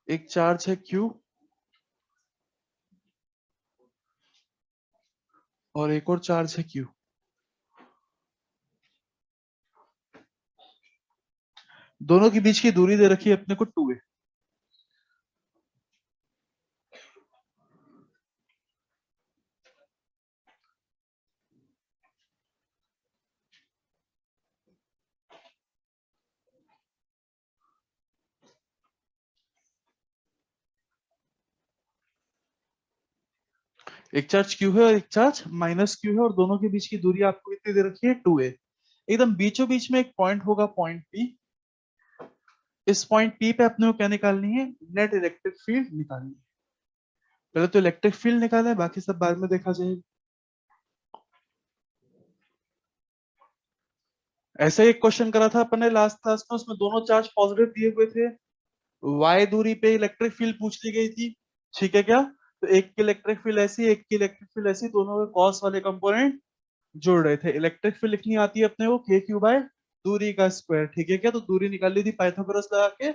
एक चार्ज है Q और एक और चार्ज है Q। दोनों के बीच की दूरी दे रखी है अपने को 2a। एक चार्ज Q है और एक चार्ज -Q है और दोनों के बीच की दूरी आपको कितनी दे रखी है 2a। एकदम बीचों बीच में एक पॉइंट होगा, पॉइंट P। इस पॉइंट P पे अपने को क्या निकालनी है? नेट इलेक्ट्रिक फील्ड निकालनी है। पहले तो इलेक्ट्रिक फील्ड निकाले, बाकी सब बाद में देखा जाएगा। ऐसा ही एक क्वेश्चन करा था अपन ने लास्ट क्लास में, उसमें दोनों चार्ज पॉजिटिव दिए हुए थे, y दूरी पे इलेक्ट्रिक फील्ड पूछ ली गई थी। ठीक है क्या? तो एक की इलेक्ट्रिक फील्ड ऐसी, एक की इलेक्ट्रिक फील्ड ऐसी, दोनों के कॉस वाले कंपोनेंट जोड़ रहे थे। इलेक्ट्रिक फील्ड लिखनी आती है अपने को KQ बाय दूरी का स्क्वायर। ठीक है क्या? तो दूरी निकाल ली थी पाइथागोरस लगा के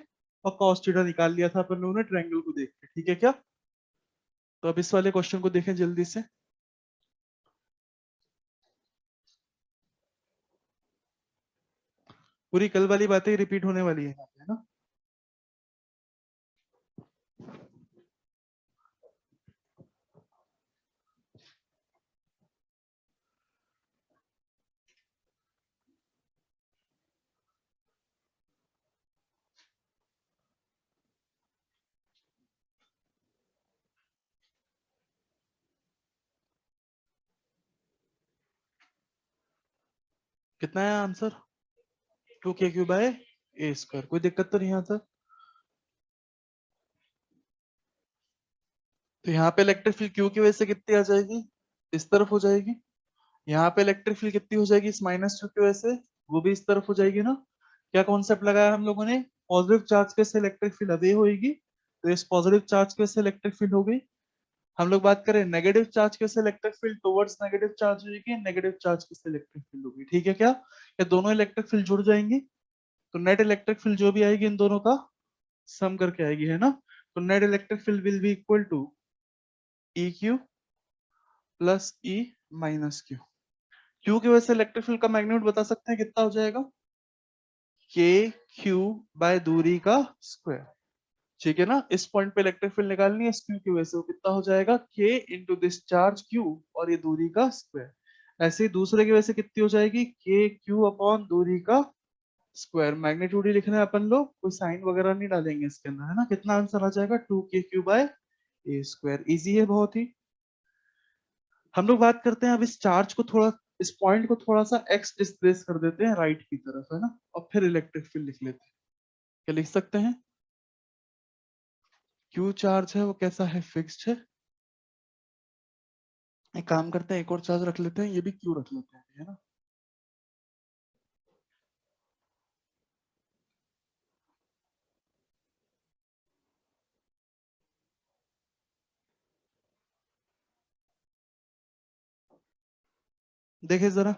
और cos थीटा निकाल लिया था अपन लोगों ने ट्रायंगल को देख के। ठीक है क्या? तो अब इस वाले क्वेश्चन को देखें जल्दी से। पूरी कल वाली बातें रिपीट होने वाली है यहाँ पे, है ना? कितना है आंसर? 2KQ बाय ए स्क्वायर। कोई दिक्कत तो नहीं यहाँ तक? तो यहाँ पे इलेक्ट्रिक फील्ड क्यू की वजह से कितनी आ जाएगी? इस तरफ हो जाएगी। यहाँ पे इलेक्ट्रिक फील्ड कितनी हो जाएगी? इस -Q की वजह से, वो भी इस तरफ हो जाएगी ना। क्या कॉन्सेप्ट लगाया हम लोगों ने? पॉजिटिव चार्ज के से इलेक्ट्रिक फील्ड अवे होगी, तो इस पॉजिटिव चार्ज के से इलेक्ट्रिक फील्ड हो गई। हम लोग बात करें नेगेटिव चार्ज के से electric field towards negative charge होगी, नेगेटिव चार्ज के से इलेक्ट्रिक फील्ड होगी। ठीक है क्या? ये दोनों इलेक्ट्रिक फील्ड जुड़ जाएंगी, तो नेट इलेक्ट्रिक फील्ड जो भी आएगी इन दोनों का सम करके आएगी, है ना। तो net electric field will be equal to EQ plus E minus Q। Q की वजह से इलेक्ट्रिक फील्ड का मैग्नीट्यूड बता सकते हैं कितना हो जाएगा? KQ बाय दूरी का स्क्वायर। ठीक है ना। इस पॉइंट पे इलेक्ट्रिक फील्ड निकालनी है इस Q की वजह से, वो कितना हो जाएगा? K into this charge Q और ये दूरी का स्क्वायर। ऐसे ही दूसरे की वजह से कितनी हो जाएगी? KQ अपॉन दूरी का स्क्वायर। मैग्नीट्यूड ही लिखना है अपन लोग, कोई साइन वगैरह नहीं डालेंगे इसके अंदर, है ना। कितना आंसर आ जाएगा? 2KQ बाय ए स्क्वायर। इजी है बहुत ही। हम लोग बात करते हैं अब इस चार्ज को थोड़ा, इस पॉइंट को थोड़ा सा एक्स डिस्प्लेस कर देते हैं राइट की तरफ, है ना, और फिर इलेक्ट्रिक फील्ड लिख लेते हैं। क्या लिख सकते हैं? क्यू चार्ज है वो कैसा है? फिक्स्ड है। एक काम करते हैं, एक और चार्ज रख लेते हैं, ये भी क्यू रख लेते हैं, है ना। देखिए जरा,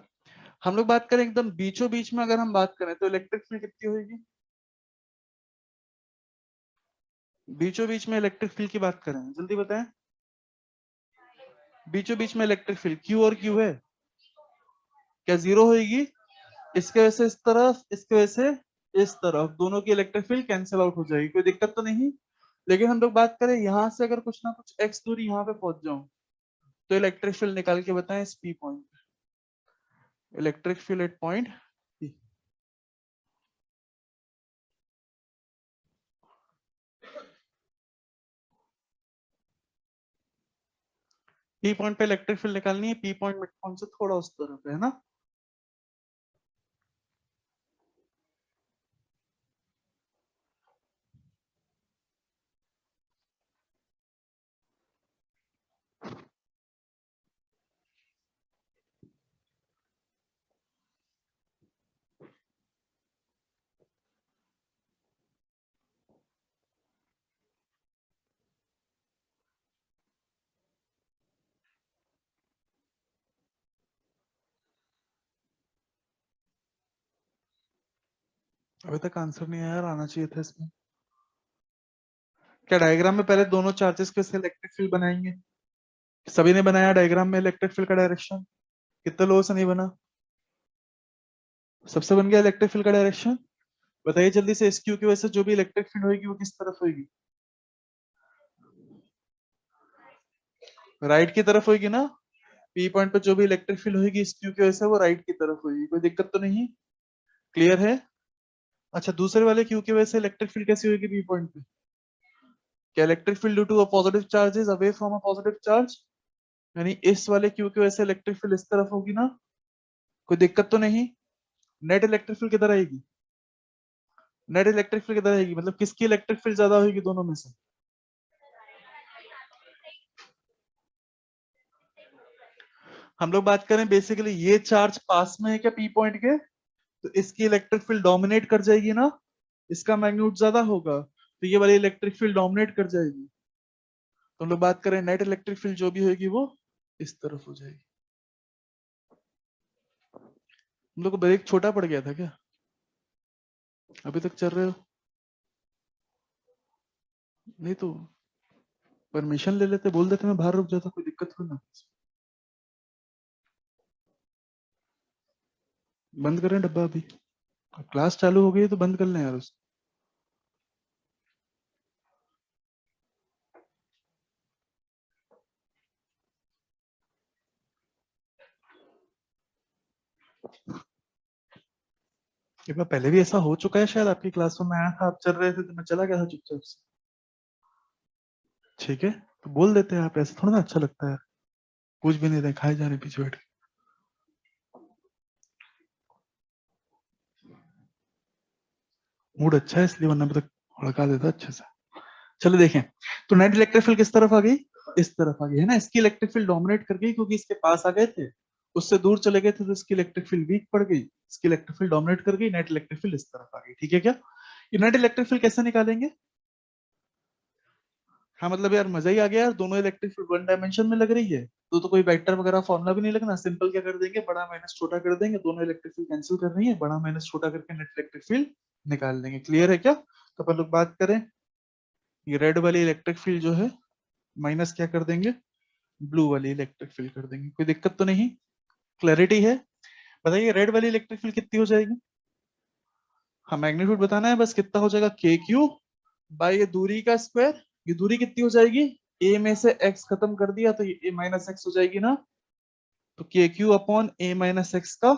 हम लोग बात करें एकदम बीचों बीच में, अगर हम बात करें तो इलेक्ट्रिक फील्ड कितनी होगी? बीचों बीच में इलेक्ट्रिक फील्ड की बात करें, जल्दी बताएं। बीचों बीच में इलेक्ट्रिक फील्ड क्यू और क्यू है, क्या जीरो होगी? इसके वजह से इस तरफ, इसके वजह से इस तरफ, दोनों की इलेक्ट्रिक फील्ड कैंसिल आउट हो जाएगी, कोई दिक्कत तो नहीं। लेकिन हम लोग बात करें यहां से अगर कुछ ना कुछ एक्स दूरी यहाँ पे पहुंच जाऊं, तो इलेक्ट्रिक फील्ड निकाल के बताएं इस P point. Electric field at point P point पे इलेक्ट्रिक फील्ड निकालनी है। पी पॉइंट मिड पॉइंट से थोड़ा उस तरफ है ना। अभी तक आंसर नहीं आया यार, आना चाहिए था इसमें। क्या डायग्राम में पहले दोनों चार्जेस के से इलेक्ट्रिक फील्ड बनाएंगे? सभी ने बनाया डायग्राम में इलेक्ट्रिक फील्ड का डायरेक्शन? कितने लोगों से नहीं बना? सबसे बन गया इलेक्ट्रिक फील्ड का डायरेक्शन। बताइए जल्दी से, इस क्यू की वजह से जो भी इलेक्ट्रिक फील्ड होगी वो किस तरफ होगी? राइट की तरफ होगी ना। पी पॉइंट पे जो भी इलेक्ट्रिक फील्ड होगी इस क्यू की वजह से वो राइट की तरफ होगी, कोई दिक्कत तो नहीं? क्लियर है? अच्छा, दूसरे वाले क्यू की वजह से इलेक्ट्रिक फील्ड कैसी होगी पी पॉइंट पे? क्या electric field due to a positive charge is away from a positive charge, यानी इस वाले क्यू की वजह से इलेक्ट्रिक फील्ड इस तरफ होगी ना, कोई दिक्कत तो नहीं? नेट इलेक्ट्रिक फील्ड किधर आएगी? नेट इलेक्ट्रिक फील्ड किधर आएगी, मतलब किसकी इलेक्ट्रिक फील्ड ज्यादा होगी दोनों में से? हम लोग बात करें बेसिकली ये चार्ज पास में है क्या पी पॉइंट के, तो इसकी इलेक्ट्रिक फील्ड डोमिनेट कर जाएगी ना, इसका मैग्नीट्यूड ज्यादा होगा तो ये वाली इलेक्ट्रिक फील्ड डोमिनेट कर जाएगी। तो हम लोग बात करें नेट इलेक्ट्रिक फील्ड जो भी होगी वो इस तरफ हो जाएगी। हम लोग को ब्रेक छोटा पड़ गया था क्या? अभी तक चल रहे हो? नहीं तो परमिशन ले लेते, बोल देते मैं बाहर रुक जाता, कोई दिक्कत हो ना। बंद करें डब्बा अभी, क्लास चालू हो गई तो बंद कर लें यार उसे। एक बार पहले भी ऐसा हो चुका है शायद, आपकी क्लास में मैं आया था, आप चल रहे थे तो मैं चला गया था चुपचाप से। ठीक है, तो बोल देते हैं, आप ऐसे थोड़ा ना अच्छा लगता है। कुछ भी नहीं रहे, खाए जा रहे पीछे बैठ के। मूड अच्छा है इसलिए, वरना मैं तो हड़का देता अच्छे से। चलो देखें, तो नेट इलेक्ट्रिक फील्ड किस तरफ आ गई? इस तरफ आ गई है ना, इसकी इलेक्ट्रिक फील्ड डोमिनेट कर गई क्योंकि इसके पास आ गए थे, उससे दूर चले गए थे तो इसकी इलेक्ट्रिक फील्ड वीक पड़ गई, इसकी इलेक्ट्रिक फील्ड डोमिनेट कर गई, नेट इलेक्ट्रिक फील्ड इस तरफ आ गई। ठीक है क्या? ये नेट इलेक्ट्रिक फील्ड कैसे निकालेंगे? हाँ मतलब यार मजा ही आ गया यार, दोनों इलेक्ट्रिक फील्ड वन डायमेंशन में लग रही है तो कोई वेक्टर वगैरह फॉर्मुला भी नहीं लगना, सिंपल क्या कर देंगे, बड़ा माइनस छोटा कर देंगे, दोनों इलेक्ट्रिक फील्ड कैंसिल कर रही है, बड़ा माइनस छोटा करके नेट इलेक्ट्रिक फील्ड निकाल देंगे। क्लियर है क्या? तो अपन लोग बात करें, ये रेड वाली इलेक्ट्रिक फील्ड जो है माइनस क्या कर देंगे, ब्लू वाली इलेक्ट्रिक फील्ड कर देंगे, कोई दिक्कत तो नहीं? क्लैरिटी है? बताइए रेड वाली इलेक्ट्रिक फील्ड कितनी हो जाएगी? हाँ मैग्नीट्यूड बताना है बस, कितना हो जाएगा, के क्यू बाई ये दूरी का स्क्वायर, ये दूरी कितनी हो जाएगी, ए में से एक्स खत्म कर दिया तो ये ए माइनस एक्स हो जाएगी ना, तो के क्यू अपॉन ए माइनस एक्स का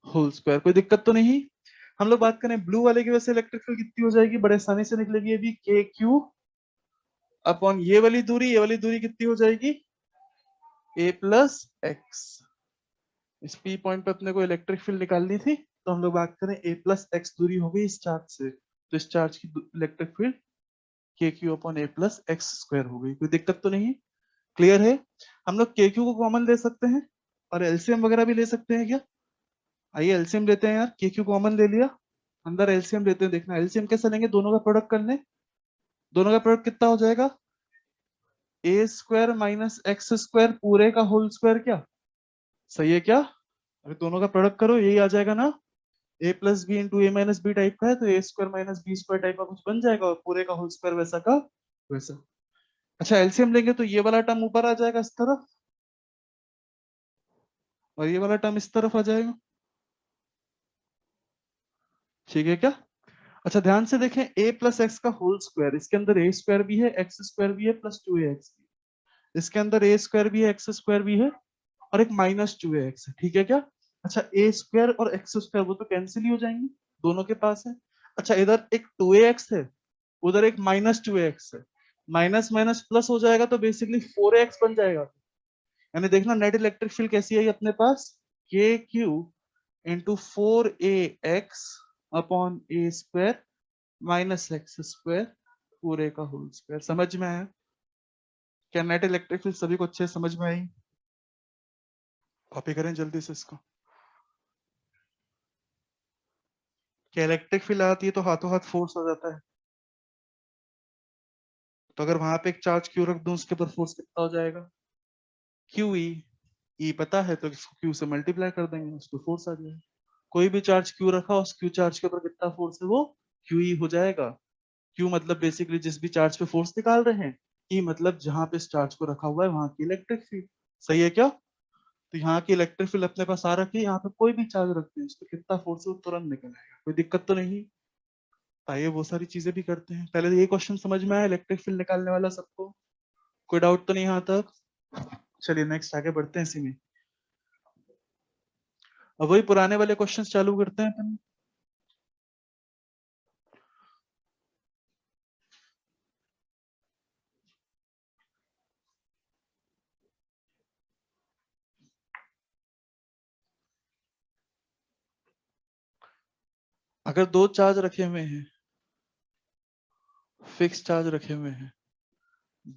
होल स्क्वायर, कोई दिक्कत तो नहीं? हम लोग बात करें ब्लू वाले की वजह से इलेक्ट्रिक फील्ड कितनी हो जाएगी, बड़े आसानी से निकलेगी ये भी, के क्यू अपॉन ये वाली दूरी कितनी हो जाएगी, ए प्लस एक्स। इस पी पॉइंट पे अपने को इलेक्ट्रिक फील्ड निकालनी थी, तो हम लोग बात करें ए प्लस एक्स दूरी हो गई इस चार्ज से, तो इस चार्ज की इलेक्ट्रिक फील्ड के क्यू अपॉन ए प्लस एक्स स्क्वायर हो गई, कोई दिक्कत तो नहीं? क्लियर है? हम लोग के क्यू को कॉमन ले सकते हैं और एलसीएम वगैरह भी ले सकते हैं क्या? आइए एलसीएम लेते हैं यार, के क्यू कॉमन ले लिया, अंदर एलसीएम लेते हैं, देखना एलसीएम कैसे लेंगे, दोनों का प्रोडक्ट करने, दोनों का प्रोडक्ट कितना हो जाएगा, ए स्क्वायर माइनस एक्स स्क्वायर पूरे का होल स्क्वायर, क्या सही है क्या? अगर दोनों का प्रोडक्ट करो यही आ जाएगा ना, A plus B into A minus B type का है तो A square minus B square type का कुछ बन जाएगा और पूरे का होल स्क्वायर वैसा का वैसा। अच्छा एलसीएम लेंगे तो ये वाला टर्म ऊपर आ जाएगा इस तरफ और ये वाला टर्म इस तरफ आ जाएगा। ठीक है क्या? अच्छा ध्यान से देखें, ए प्लस एक्स का होल स्क्वायर, इसके अंदर ए स्क्वायर भी है एक्स स्क्वायर भी है प्लस टू ए एक्स, इसके अंदर ए स्क्वायर भी है एक्स स्क्वायर भी है और एक माइनस टू ए एक्स है। ठीक है क्या? अच्छा ए स्क्वायर और एक्स स्क्वायर वो तो कैंसिल ही हो जाएंगे, दोनों के पास है। अच्छा इधर एक टू ए एक्स है, उधर एक माइनस टू एक्स है, माइनस माइनस प्लस हो जाएगा तो बेसिकली फोर एक्स बन जाएगा। यानी देखना नेट इलेक्ट्रिक फील्ड कैसी है अपने पास, के क्यू इंटू फोर ए एक्स अपॉन ए स्क्वायर माइनस एक्स स्क्वायर पूरे का होल स्क्वायर। समझ में आया? क्या नेट इलेक्ट्रिक फील्ड सभी को अच्छे से समझ में आई? कॉपी करें जल्दी से इसको। क्या इलेक्ट्रिक फील्ड आती है तो हाथों हाथ फोर्स आ जाता है, तो अगर वहां पे एक चार्ज क्यू रख दूं उसके ऊपर फोर्स कितना हो जाएगा, क्यू ई, ई पता है तो क्यू से मल्टीप्लाई कर देंगे उसको फोर्स आ जाएगा। कोई भी चार्ज क्यू रखा उस क्यू चार्ज के ऊपर कितना फोर्स है वो क्यू ई हो जाएगा। क्यू मतलब बेसिकली जिस भी चार्ज पे फोर्स निकाल रहे हैं, ई मतलब जहां पे इस चार्ज को रखा हुआ है वहां की इलेक्ट्रिक फील्ड। सही है क्या? तो यहाँ की इलेक्ट्रिक फील्ड अपने पास आ रखी है, यहाँ पे कोई भी चार्ज रखते हैं इस पे कितना फोर्स है वो तुरंत निकल आएगा, कोई दिक्कत तो नहीं। आइए वो सारी चीजें भी करते हैं। पहले तो ये क्वेश्चन समझ में आया इलेक्ट्रिक फील्ड निकालने वाला सबको, कोई डाउट तो नहीं यहाँ तक? चलिए नेक्स्ट आगे बढ़ते हैं इसी में। अब वही पुराने वाले क्वेश्चंस चालू करते हैं अपन। अगर दो चार्ज रखे हुए हैं, फिक्स चार्ज रखे हुए हैं,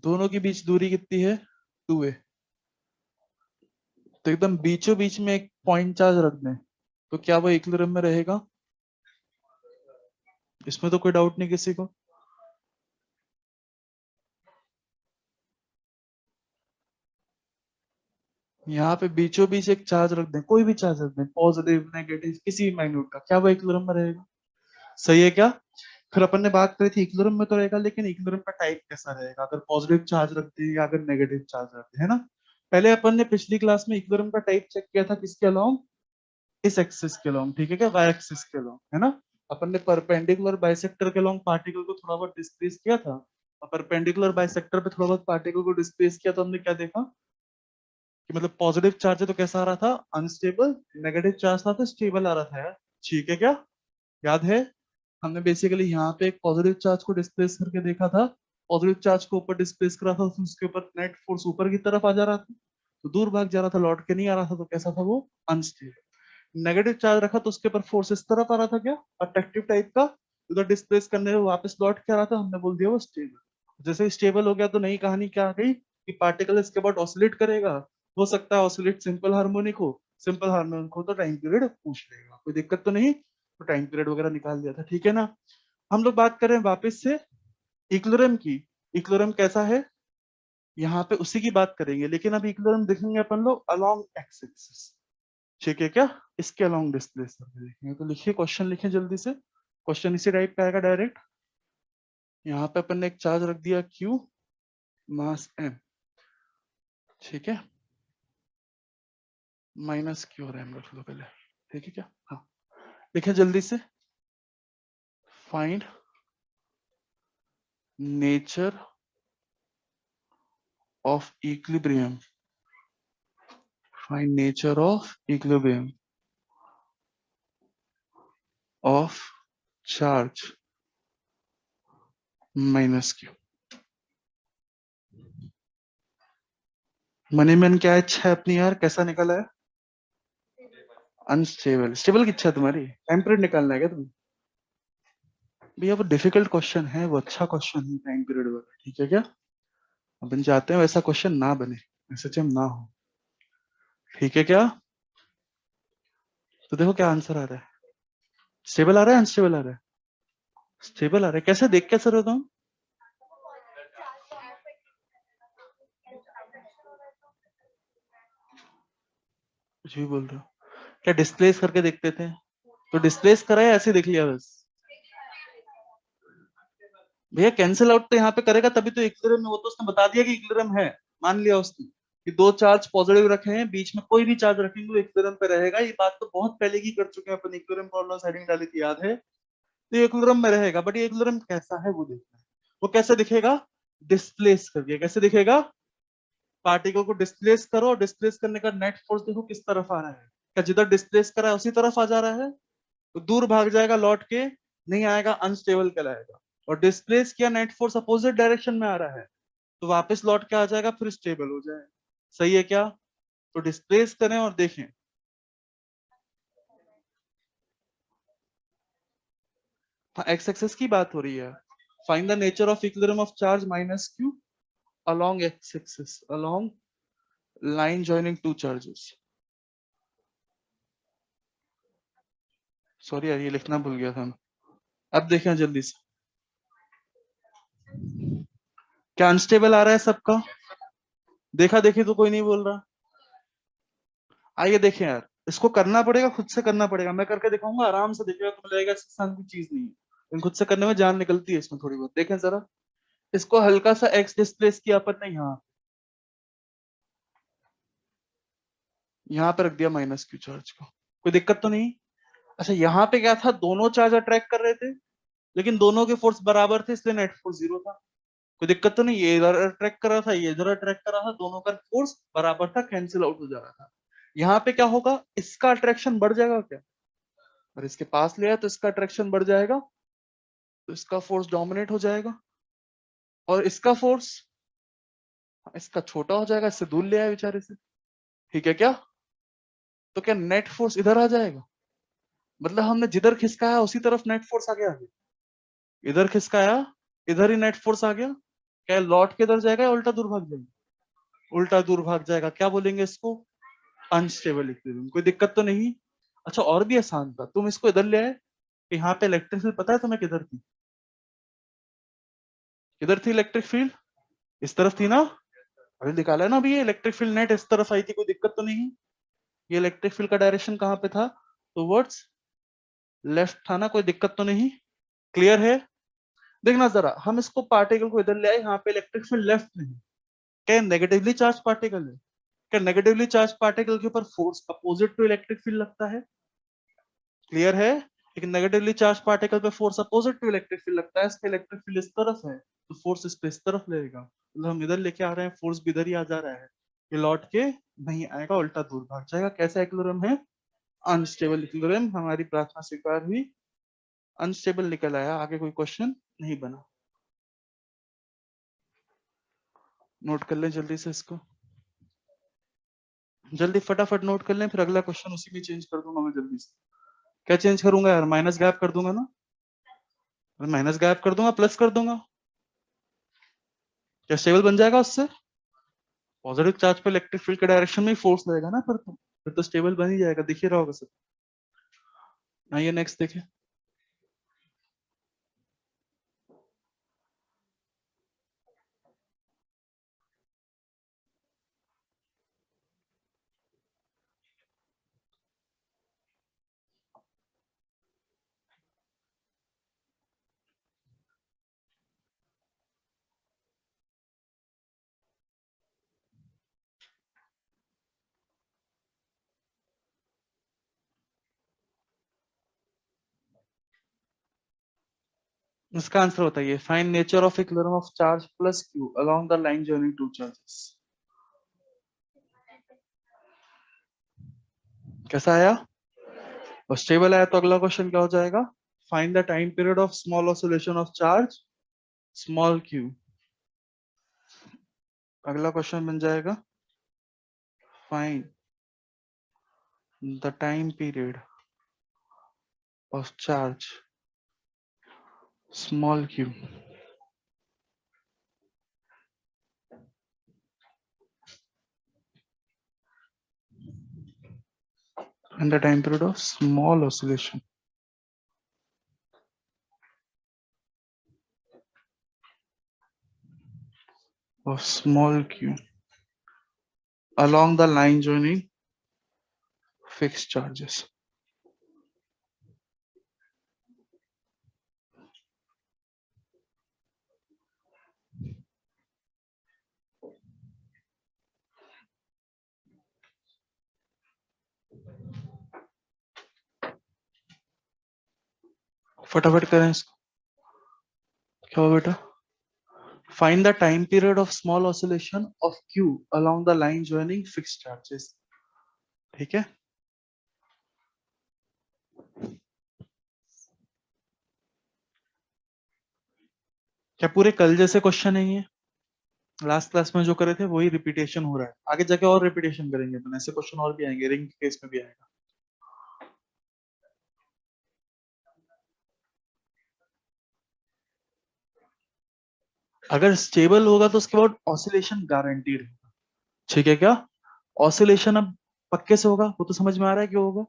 दोनों के बीच दूरी कितनी है? 2a। तो एकदम बीचों बीच में एक पॉइंट चार्ज रख दें तो क्या वो इक्विलिब्रियम में रहेगा? इसमें तो कोई डाउट नहीं किसी को। यहाँ पे बीचों बीच एक चार्ज रख दें, कोई भी चार्ज रख दें, पॉजिटिव नेगेटिव किसी भी मैग्नीट्यूड का, क्या वो इक्विलिब्रियम में रहेगा? सही है क्या? फिर अपन ने बात करी थी इक्विलिब्रियम में तो रहेगा, लेकिन इक्विलिब्रियम का टाइप कैसा रहेगा, अगर पॉजिटिव चार्ज रखते हैं या अगर नेगेटिव चार्ज रखते हैं, है ना? पहले अपन ने पिछली क्लास में इक्विलिब्रियम का टाइप चेक किया था किसके अलोंग? इस एक्सिस के अलोंग, ठीक है क्या? वाई एक्सिस के अलोंग, है ना? अपन ने परपेंडिकुलर बाइसेक्टर के अलोंग पार्टिकल को थोड़ा बहुत डिस्प्लेस किया था, और परपेंडिकुलर बाइसेक्टर पे थोड़ा बहुत पार्टिकल को डिस्प्लेस किया, तो हमने क्या देखा कि मतलब पॉजिटिव चार्ज है तो कैसा आ रहा था? अनस्टेबल। नेगेटिव चार्ज था तो स्टेबल आ रहा था यार। ठीक है क्या? याद है? हमने बेसिकली यहाँ पे एक पॉजिटिव चार्ज को डिस्प्लेस करके देखा था, पॉजिटिव चार्ज को ऊपर डिस्प्लेस करा था तो उसके ऊपर नेट फोर्स ऊपर की तरफ आ जा रहा था, तो दूर भाग जा रहा था, लौट के नहीं आ रहा था, तो कैसा था वो? अनस्टेबल। नेगेटिव चार्ज रखा तो उसके ऊपर फोर्स इस तरफ आ रहा था, क्या? अट्रैक्टिव टाइप का, उधर डिस्प्लेस करने में वापस लौट के आ रहा था, हमने बोल दिया वो स्टेबल। जैसे स्टेबल हो गया तो नई कहानी क्या आ गई कि पार्टिकल इसके बाद ऑसिलेट करेगा, हो सकता है ऑसिलेट सिंपल हार्मोनिक हो, सिंपल हार्मोनिक हो तो टाइम पीरियड पूछ लेगा, कोई दिक्कत तो नहीं, तो टाइम पीरियड वगैरह निकाल दिया था, ठीक है ना? हम लोग बात करें वापस से इक्विलिब्रियम की। इक्विलिब्रियम कैसा है, यहाँ पे उसी की बात करेंगे, लेकिन अभी इक्विलिब्रियम देखेंगे अपन लोग अलोंग एक्स एक्सिस, ठीक है क्या? इसके अलोंग डिस्प्लेस करके देखेंगे। तो लिखिए, क्वेश्चन लिखिए जल्दी से। क्वेश्चन इसी टाइप का आएगा डायरेक्ट। यहाँ पे अपन ने एक चार्ज रख दिया Q, मास M, ठीक है? माइनस Q और M रख लो पहले, ठीक है क्या? हाँ, लिखिए जल्दी से। Find nature of equilibrium, find nature of equilibrium of charge minus Q। Money man क्या इच्छा है अपनी यार, कैसा निकला है? अनस्टेबल। स्टेबल की इच्छा है तुम्हारी, टाइम पीरियड निकालना है क्या तुम्हें? भैया वो डिफिकल्ट क्वेश्चन है, वो अच्छा क्वेश्चन है टाइम पीरियड वाला, ठीक है क्या? अपन चाहते हैं वैसा क्वेश्चन ना बने, एसएचएम ना हो, ठीक है क्या? तो देखो क्या आंसर आ रहा है, स्टेबल आ रहा है अनस्टेबल आ रहा है? स्टेबल आ रहा है, कैसे देख कैसे रहे हो तुम? कुछ भी बोल रहे हो क्या? डिस्प्लेस करके देखते थे तो डिस्प्लेस करा है, ऐसे देख लिया बस? भैया कैंसिल आउट तो यहाँ पे करेगा तभी तो इक्विलिब्रियम में, वो तो उसने बता दिया कि इक्विलिब्रियम है, मान लिया उसने कि दो चार्ज पॉजिटिव रखे हैं, बीच में कोई भी चार्ज रखेंगे वो इक्विलिब्रियम पे रहेगा, ये बात तो बहुत पहले की कर चुके हैं अपन, इक्विलिब्रियम प्रॉब्लम हेडिंग डाली थी, याद है? तो ये इक्विलिब्रियम में रहेगा, बट ये इक्विलिब्रियम कैसा है वो देखना है। वो कैसे दिखेगा? डिस्प्लेस करके। कैसे दिखेगा? पार्टिकल को डिस्प्लेस करो, डिस्प्लेस करने का नेट फोर्स देखो किस तरफ आ रहा है, क्या जिधर डिस्प्लेस करा है उसी तरफ आ जा रहा है? तो दूर भाग जाएगा, लौट के नहीं आएगा, अनस्टेबल कहलाएगा। और डिस्प्लेस किया, नेट फोर्स अपोजिट डायरेक्शन में आ रहा है, तो वापस लौट के आ जाएगा, फिर स्टेबल हो जाएगा। सही है क्या? तो डिस्प्लेस करें और देखें। हाँ, एक्स एक्सेस की बात हो रही है। Find the nature of equilibrium of charge minus Q along x axis, along line joining two charges। Sorry यार, ये लिखना भूल गया था मैं। अब देखें जल्दी से, क्या अनस्टेबल आ रहा है सबका? देखा देखी तो कोई नहीं बोल रहा। आइए देखें यार, इसको करना पड़ेगा, खुद से करना पड़ेगा, मैं करके दिखाऊंगा, आराम से देखिएगा, तो मिलेगा इसके साथ कोई चीज नहीं है। खुद से करने में जान निकलती है इसमें थोड़ी बहुत। देखें जरा, इसको हल्का सा एक्स डिस्प्लेस किया अपन ने, यहाँ पे रख दिया माइनस क्यू चार्ज को, कोई दिक्कत तो नहीं। अच्छा यहाँ पे क्या था, दोनों चार्ज अट्रैक्ट कर रहे थे, लेकिन दोनों के फोर्स बराबर थे, इसलिए नेट फोर्स 0 था। कोई दिक्कत तो नहीं, ये इधर अट्रैक्ट कर रहा था, ये इधर अट्रैक्ट कर रहा था, दोनों का फोर्स बराबर था, कैंसिल आउट हो जा रहा था। यहाँ पे क्या होगा, इसका अट्रैक्शन बढ़ जाएगा क्या, और इसके पास ले आया तो इसका अट्रैक्शन बढ़ जाएगा, तो इसका फोर्स डोमिनेट हो जाएगा, और इसका फोर्स इसका छोटा हो जाएगा, इससे दूर ले आया बेचारे से। ठीक है क्या, तो क्या नेट फोर्स इधर आ जाएगा, मतलब हमने जिधर खिसकाया उसी तरफ नेट फोर्स आ गया, इधर खिसकाया इधर ही नेट फोर्स आ गया। क्या लौट के इधर जाएगा या उल्टा दूर भाग जाएगा, उल्टा दूर भाग जाएगा। क्या बोलेंगे इसको, अनस्टेबल इक्विलिब्रियम। कोई दिक्कत तो नहीं। अच्छा और भी आसान था, तुम इसको इधर ले आए, यहाँ पे इलेक्ट्रिक फील्ड पता है तुम्हें किधर थी, किधर थी इलेक्ट्रिक फील्ड, इस तरफ थी ना, अभी निकाला है ना अभी, ये इलेक्ट्रिक फील्ड नेट इस तरफ आई थी, कोई दिक्कत तो नहीं। ये इलेक्ट्रिक फील्ड का डायरेक्शन कहाँ पे था, टुवर्ड्स लेफ्ट था ना, कोई दिक्कत तो नहीं, क्लियर है। देखना जरा, हम इसको पार्टिकल को इधर ले आए, यहाँ पे इलेक्ट्रिक फील्ड लेफ्ट में है, क्या नेगेटिवली चार्ज पार्टिकल है, क्या नेगेटिवली चार्ज पार्टिकल के ऊपर force opposite to electric field लगता है, क्लियर है। लेकिन नेगेटिवली चार्ज पार्टिकल पे force opposite to electric field लगता है, इसका इलेक्ट्रिक फील्ड इस तरफ है, तो फोर्स इस पे इस तरफ लगेगा, मतलब हम इधर लेके आ रहे हैं, फोर्स भी इधर ही आ जा रहा है, ये लौट के नहीं आएगा, उल्टा दूर भाग जाएगा। कैसा इक्विलिब्रियम है, अनस्टेबल इक्विलिब्रियम। हमारी प्रार्थना स्वीकार हुई, अनस्टेबल निकल आया, आगे कोई क्वेश्चन नहीं बना। नोट कर लें जल्दी से इसको, जल्दी फटाफट नोट कर लें, फिर अगला क्वेश्चन उसी में चेंज कर दूंगा मैं जल्दी से। क्या चेंज करूंगा यार, माइनस गैप कर दूंगा ना, माइनस गैप कर दूंगा, प्लस कर दूंगा, क्या स्टेबल बन जाएगा उससे, पॉजिटिव चार्ज पे इलेक्ट्रिक फील्ड के डायरेक्शन में ही फोर्स लगेगा ना, फिर तो स्टेबल बन ही जाएगा, दिख ही रहा होगा सब। आइए नेक्स्ट देखिए, इसका आंसर बताइए, find nature of equilibrium of charge plus Q along the line joining two charges. कैसा आया, और स्टेबल आया तो अगला क्वेश्चन क्या हो जाएगा, find the time period of small oscillation of charge small Q. अगला क्वेश्चन बन जाएगा, find the time period of charge small Q. and the time period of small oscillation of small q along the line joining fixed charges. फटाफट करें इसको, क्या हुआ बेटा, find the time period of small oscillation of q along the line joining fixed charges। ठीक है, क्या पूरे कल जैसे क्वेश्चन है ये, लास्ट क्लास में जो करे थे वही रिपीटेशन हो रहा है, आगे जाके और रिपीटेशन करेंगे अपन, ऐसे क्वेश्चन और भी आएंगे, रिंग केस में भी आएगा। अगर स्टेबल होगा तो उसके बाद ऑसिलेशन गारंटीड होगा, ठीक है क्या, ऑसिलेशन अब पक्के से होगा, वो तो समझ में आ रहा है क्यों होगा,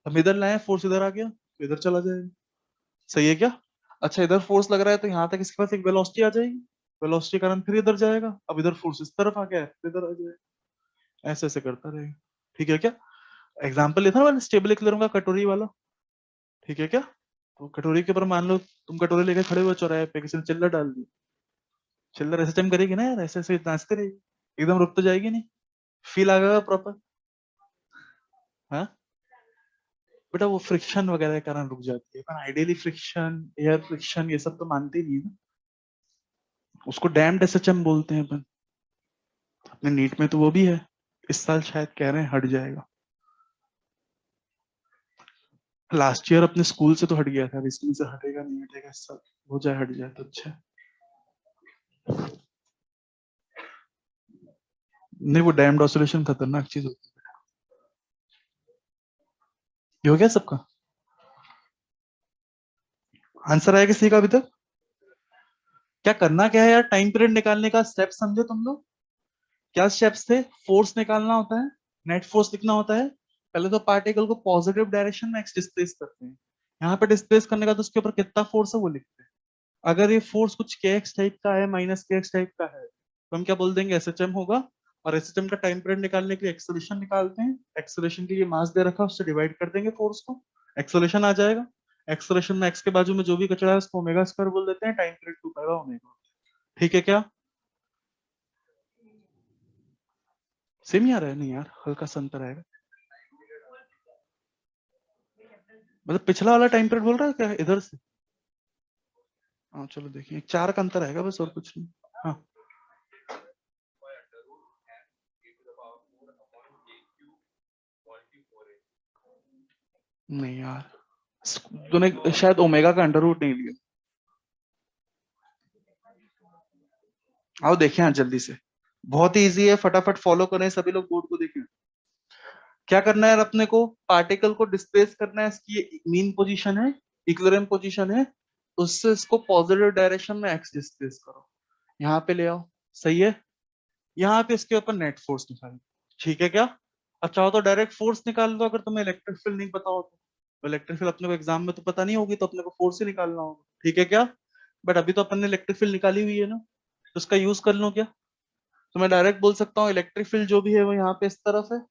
हम इधर लाए फोर्स इधर आ गया तो इधर चला जाएगा, सही है क्या। अच्छा इधर फोर्स लग रहा है तो यहाँ तक इसके पास एक वेलोसिटी आ जाएगी, वेलोसिटी कारण फिर इधर जाएगा, अब इधर फोर्स इस तरफ आ गया है फिर इधर आ जाएगा, ऐसे ऐसे करता रहेगा, ठीक है क्या। एग्जाम्पल लेता ना स्टेबल इक्विलिब्रियम का, कटोरी वाला, ठीक है क्या। तो कटोरी के ऊपर मान लो तुम कटोरी लेके खड़े हो चौराहे पे, किसी ने चिल्लर डाल दी, चिल्लर ऐसे चम करेगी ना यार, ऐसे ऐसे नाचते रहेगी, एकदम रुक तो जाएगी नहीं, फील आ गया प्रॉपर। हाँ बेटा वो फ्रिक्शन वगैरह के कारण रुक जाती है, पर आइडियली फ्रिक्शन, एयर फ्रिक्शन ये सब तो मानते ही नहीं है ना, उसको डैम्ड एसएचएम बोलते हैं अपन अपने नीट में, तो वो भी है। इस साल शायद कह रहे हैं हट जाएगा, लास्ट ईयर अपने स्कूल से तो हट गया था, अब स्कूल से हटेगा नहीं हटेगा इस साल, हो जाए हट जाए तो अच्छा है। नहीं वो डैम्ड ऑसिलेशन खतरनाक चीज होती है। ये हो गया सबका आंसर आया किसी का अभी तक? क्या करना क्या है यार, टाइम पीरियड निकालने का स्टेप समझे तुम लोग? क्या स्टेप्स थे? फोर्स निकालना होता है, नेट फोर्स लिखना होता है, पहले तो पार्टिकल को पॉजिटिव डायरेक्शन में एक्स डिस्प्लेस करते हैं, यहाँ पे डिस्प्लेस करने का तो उसके ऊपर कितना फोर्स है वो लिखते हैं। अगर ये फोर्स कुछ के एक्स टाइप का है, माइनस के एक्स टाइप का है, तो हम क्या बोल देंगे, एसएचएम होगा। और एसएचएम का टाइम पीरियड निकालने के लिए एक्सेलरेशन निकालते हैं, एक्सेलरेशन के लिए मास दे रखा है उससे डिवाइड कर देंगे फोर्स को, एक्सेलरेशन आ जाएगा। एक्सेलरेशन में एक्स के बाजू में जो भी कचरा है उसको ओमेगा स्क्वायर बोल देते हैं, टाइम पीरियड 2 पाई ओमेगा। ठीक है क्या? सेम ही आ रहा है? नहीं यार हल्का सा अंतर आएगा, मतलब पिछला वाला टाइम पीरियड बोल रहा है क्या इधर से? हाँ चलो देखिए, 4 का अंतर आएगा बस और कुछ नहीं। हाँ नहीं यार, तूने शायद ओमेगा का अंडर रूट नहीं लिया। आओ देखें, हाँ जल्दी से, बहुत ही इजी है, फटाफट फॉलो करें सभी लोग, बोर्ड को देखें। क्या करना है यार, अपने को पार्टिकल को डिस्प्लेस करना है, इसकी मीन पोजीशन है, इक्विलिब्रियम पोजीशन है, उससे इसको पॉजिटिव डायरेक्शन में एक्स डिस्प्लेस करो, यहाँ पे ले आओ। सही है, यहाँ पे इसके ऊपर नेट फोर्स निकालो। ठीक है क्या? अब चाहो तो डायरेक्ट फोर्स निकाल दो, अगर तुम्हें इलेक्ट्रिक फील्ड नहीं पता हो तो इलेक्ट्रिक फील्ड अपने को एग्जाम में तो पता नहीं होगी, तो अपने को फोर्स ही निकालना होगा। ठीक है क्या? बट अभी तो अपन ने इलेक्ट्रिक फील्ड निकाली हुई है ना, तो उसका यूज कर लो क्या? तो मैं डायरेक्ट बोल सकता हूँ इलेक्ट्रिक फील्ड जो भी है वो यहाँ पे इस तरफ है।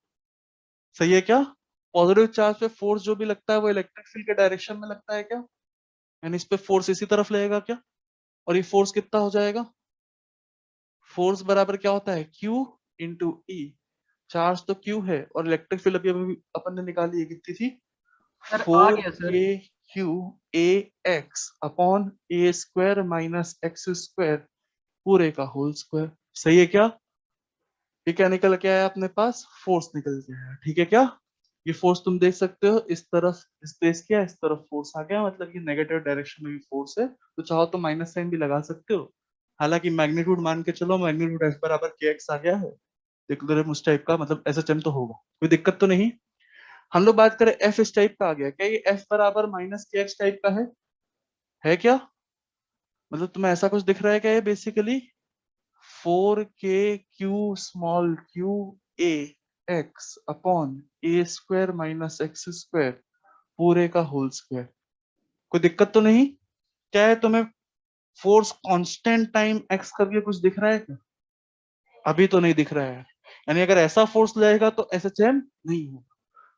सही है क्या? पॉजिटिव चार्ज पे फोर्स जो भी लगता है वो इलेक्ट्रिक फील्ड के डायरेक्शन में लगता है क्या? यानी इस पे फोर्स इसी तरफ लगेगा क्या? और ये फोर्स कितना हो जाएगा? फोर्स बराबर क्या होता है, Q इंटू ई। चार्ज तो Q है, और इलेक्ट्रिक फील्ड अभी अभी अपन ने निकाली है, कितनी थी? सर आ फोर गया सर। के Q A x upon A square minus x square पूरे का होल स्क्वायर। सही है क्या? ये क्या निकल के आया अपने पास? फोर्स निकल के आया। ठीक है क्या? ये फोर्स तुम देख सकते हो, इस तरफ स्पेस किया, इस तरफ फोर्स आ गया, मतलब ये नेगेटिव डायरेक्शन में भी फोर्स है, तो चाहो तो माइनस साइन भी लगा सकते हो। हालांकि मैग्नीट्यूड मान के चलो, मैग्नीट्यूड एफ बराबर के एक्स आ गया है, इक्विलिब्रियम उस टाइप का, मतलब ऐसा चम तो होगा, कोई दिक्कत तो नहीं। हम लोग बात करें एफ इस टाइप का आ गया, क्या ये एफ बराबर माइनस के एक्स टाइप का है क्या? मतलब तुम्हें ऐसा कुछ दिख रहा है क्या ये basically? 4k small Q A x upon A square minus x square पूरे का होल स्क्वायर। कोई दिक्कत तो नहीं? क्या है तुम्हें फोर्स कांस्टेंट टाइम एक्स करके कुछ दिख रहा है क्या? अभी तो नहीं दिख रहा है, यानी अगर ऐसा फोर्स लगेगा तो एसएचएम नहीं होगा।